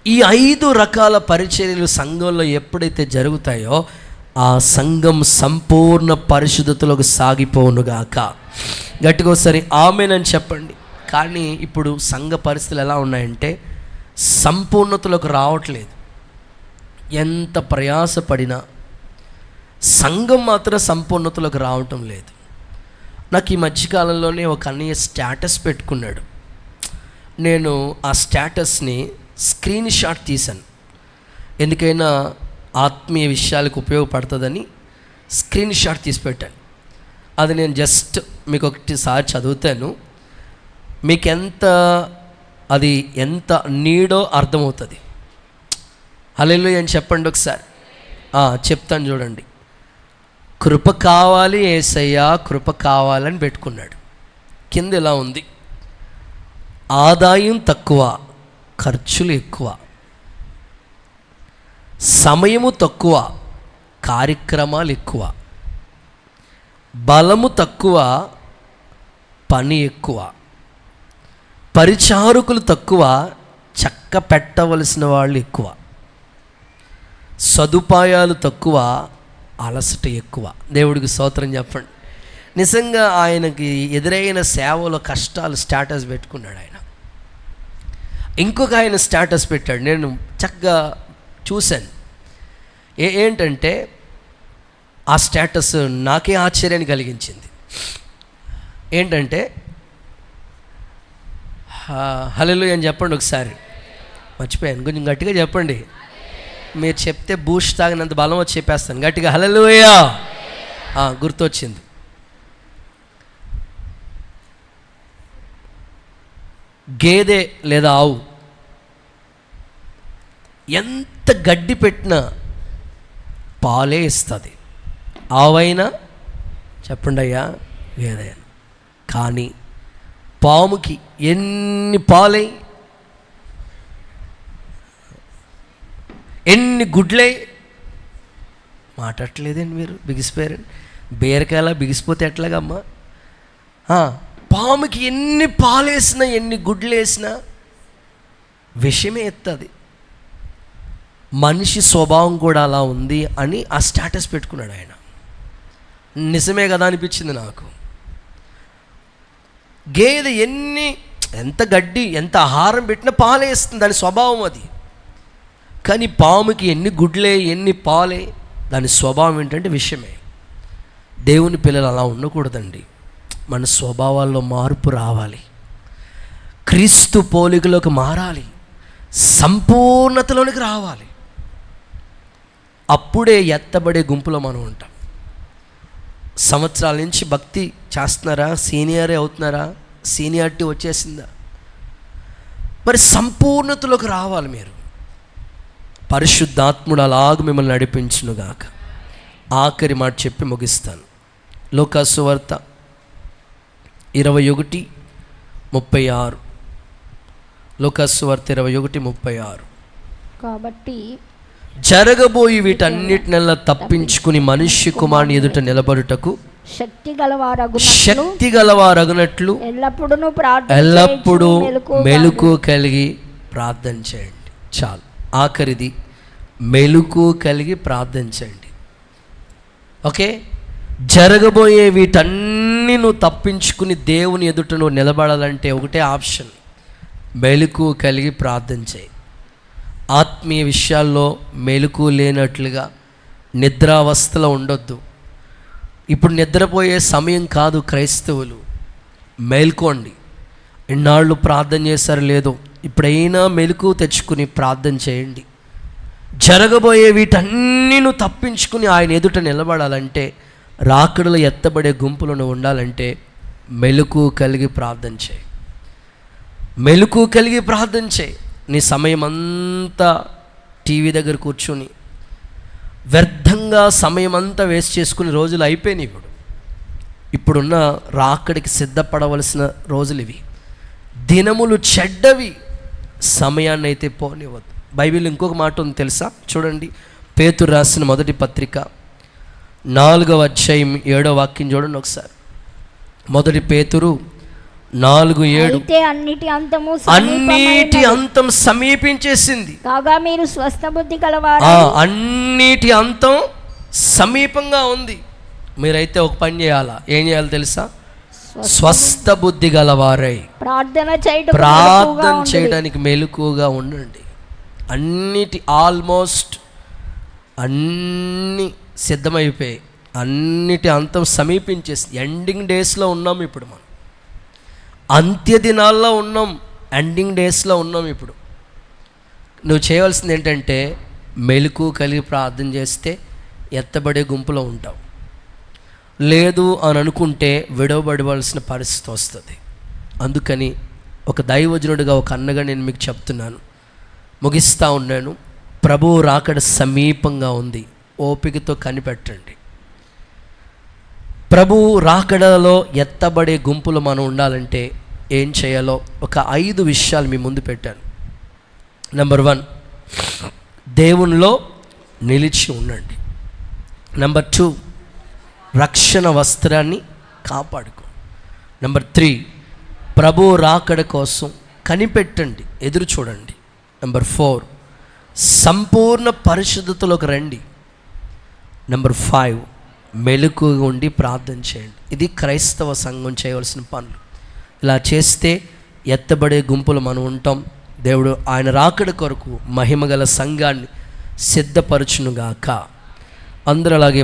ఈ 5 రకాల పరిచర్యలు సంఘంలో ఎప్పుడైతే జరుగుతాయో ఆ సంఘం సంపూర్ణ పరిశుద్ధతలోకి సాగిపోనుగాక. గట్టిగా ఒకసారి ఆమేనని చెప్పండి. కానీ ఇప్పుడు సంఘ పరిస్థితులు ఎలా ఉన్నాయంటే సంపూర్ణతలోకి రావట్లేదు. ఎంత ప్రయాసపడినా సంఘం మాత్రం సంపూర్ణతలోకి రావటం లేదు. నాకు ఈ మధ్యకాలంలోనే ఒక అన్నయ్య స్టేటస్ పెట్టుకున్నాడు. నేను ఆ స్టేటస్ని స్క్రీన్ షాట్ తీశాను. ఎందుకైనా ఆత్మీయ విషయాలకు ఉపయోగపడుతుందని స్క్రీన్ షాట్ తీసి పెట్టాను. అది నేను జస్ట్ మీకు ఒకటిసారి చదువుతాను. మీకు అది ఎంత నీడో అర్థమవుతుంది. హల్లెలూయా అని చెప్పండి ఒకసారి. చెప్తాను చూడండి. కృప కావాలి యేసయ్యా, కృప కావాలని పెట్టుకున్నాడు. కింద ఇలా ఉంది: ఆదాయం తక్కువ, ఖర్చులు ఎక్కువ, సమయము తక్కువ, కార్యక్రమాలు ఎక్కువ, బలము తక్కువ, పని ఎక్కువ, పరిచారకులు తక్కువ, చక్క పెట్టవలసిన వాళ్ళు ఎక్కువ, సదుపాయాలు తక్కువ, అలసట ఎక్కువ. దేవుడికి స్తోత్రం చెప్పండి. నిజంగా ఆయనకి ఎదురైన సేవలో కష్టాలు స్టేటస్ పెట్టుకున్నాడు ఆయన. ఇంకొక ఆయన స్టేటస్ పెట్టాడు, నేను చక్కగా చూశాను. ఏంటంటే ఆ స్టేటస్ నాకే ఆశ్చర్యాన్ని కలిగించింది. ఏంటంటే హల్లెలూయా అని చెప్పండి ఒకసారి. మర్చిపోయాను, కొంచెం గట్టిగా చెప్పండి. మీరు చెప్తే బూస్ట్ తాగినంత బలం వచ్చి చెప్పేస్తాను గట్టిగా. హల్లెలూయా. గుర్తొచ్చింది. గేదె లేదా ఆవు ఎంత గడ్డి పెట్టినా పాలే ఇస్తుంది. ఆవైనా చెప్పండి అయ్యా, గేదె. కానీ పాముకి ఎన్ని పాలై, ఎన్ని గుడ్లై, మాట్లాడలేదండి మీరు, బిగిసిపోయారండి. బీరకాయలా బిగిసిపోతే ఎట్లాగమ్మా? పాముకి ఎన్ని పాలేసినా, ఎన్ని గుడ్లు వేసినా విషమే ఎత్తది. మనిషి స్వభావం కూడా అలా ఉంది అని ఆ స్టేటస్ పెట్టుకున్నాడు ఆయన. నిజమే కదా అనిపించింది నాకు. గేదె ఎంత గడ్డి, ఎంత ఆహారం పెట్టినా పాలేస్తుంది, దాని స్వభావం అది. కానీ పాముకి ఎన్ని గుడ్లే, ఎన్ని పాలే, దాని స్వభావం ఏంటంటే విషయమే. దేవుని పిల్లలు అలా ఉండకూడదండి. మన స్వభావాల్లో మార్పు రావాలి, క్రీస్తు పోలికలోకి మారాలి, సంపూర్ణతలోనికి రావాలి. అప్పుడే ఎత్తబడే గుంపులో మనం ఉంటాం. సంవత్సరాల నుంచి భక్తి చేస్తున్నారా? సీనియరే అవుతున్నారా? సీనియారిటీ వచ్చేసిందా? మరి సంపూర్ణతలోకి రావాలి మీరు. పరిశుద్ధాత్ముడు అలాగ మిమ్మల్ని నడిపించునుగాక. ఆఖరి మాట చెప్పి ముగిస్తాను. లూకా సువార్త 21:36. లూకా సువార్త 21:36. కాబట్టి జరగబోయి వీటన్నిటినల్లా తప్పించుకుని మనుష్య కుమారుని ఎదుట నిలబడుటకు శక్తి గలవారగునట్లు ఎల్లప్పుడూ మెలుకు కలిగి ప్రార్థన చేయండి. చాలు. ఆఖరిది, మెలుకు కలిగి ప్రార్థన చేయండి. ఓకే, జరగబోయే వీటన్నీ నువ్వు తప్పించుకుని దేవుని ఎదుట నువ్వు నిలబడాలంటే ఒకటే ఆప్షన్, మెలుకు కలిగి ప్రార్థన చేయి. ఆత్మీయ విషయాల్లో మెలుకు లేనట్లుగా నిద్రావస్థలో ఉండొద్దు. ఇప్పుడు నిద్రపోయే సమయం కాదు. క్రైస్తవులు మేల్కోండి. ఎన్నాళ్ళు ప్రార్థన చేశారు లేదో, ఇప్పుడైనా మెలుకు తెచ్చుకుని ప్రార్థన చేయండి. జరగబోయే వీటన్నీ నువ్వు తప్పించుకుని ఆయన ఎదుట నిలబడాలంటే, రాకడలో ఎత్తబడే గుంపులో నువ్వు ఉండాలంటే మెలుకు కలిగి ప్రార్థన చేయి. మెలుకు కలిగి ప్రార్థన చేయి. నీ సమయం అంతా టీవీ దగ్గర కూర్చొని వ్యర్థంగా సమయం అంతా వేస్ట్ చేసుకునే రోజులు అయిపోయినాయి. ఇప్పుడున్న రాకడికి సిద్ధపడవలసిన రోజులు ఇవి. దినములు చెడ్డవి, సమయాన్ని అయితే పోనివ్వద్దు. బైబిల్ ఇంకొక మాట ఉంది తెలుసా? చూడండి, పేతురు రాసిన మొదటి పత్రిక 4వ అధ్యాయం 7వ వాక్యం చూడండి ఒకసారి. మొదటి పేతురు 4:7. అయితే అన్నిటి అంతం సమీపించేసింది కాగా మీరు స్వస్థ బుద్ధి కలవారు. అన్నిటి అంతం సమీపంగా ఉంది. మీరైతే ఒక పని చేయాలా? ఏం చేయాలి తెలుసా? స్వస్థ బుద్ధి గలవారై ప్రార్థన చేయడానికి మెలకువగా ఉండండి. ఆల్మోస్ట్ అన్నీ సిద్ధమైపోయాయి. అన్నిటి అంతం సమీపించేసి ఎండింగ్ డేస్లో ఉన్నాం. ఇప్పుడు మనం అంత్య దినాల్లో ఉన్నాం, ఎండింగ్ డేస్లో ఉన్నాం. ఇప్పుడు నువ్వు చేయవలసింది ఏంటంటే మెలకు కలిగి ప్రార్థన చేస్తే ఎత్తబడే గుంపులో ఉంటావు. లేదు అని అనుకుంటే విడవబడవలసిన పరిస్థితి వస్తుంది. అందుకని ఒక దైవజనుడిగా, ఒక అన్నగా నేను మీకు చెప్తున్నాను, ముగిస్తూ ఉన్నాను. ప్రభువు రాకడ సమీపంగా ఉంది. ఓపికతో కనిపెట్టండి. ప్రభువు రాకడలో ఎత్తబడే గుంపులు మనం ఉండాలంటే ఏం చేయాలో ఒక 5 విషయాలు మీ ముందు పెట్టాను. నెంబర్ 1, దేవునిలో నిలిచి ఉండండి. నెంబర్ 2, రక్షణ వస్త్రాన్ని కాపాడుకో. నెంబర్ 3, ప్రభు రాకడ కోసం కనిపెట్టండి, ఎదురు చూడండి. నెంబర్ 4, సంపూర్ణ పరిశుద్ధతలోకి రండి. నెంబర్ 5, మెలకుగా ఉండి ప్రార్థన చేయండి. ఇది క్రైస్తవ సంఘం చేయవలసిన పనులు. ఇలా చేస్తే ఎత్తబడే గుంపులు మనం ఉంటాం. దేవుడు ఆయన రాకడ కొరకు మహిమగల సంఘాన్ని సిద్ధపరచునుగాక. అందరూ అలాగే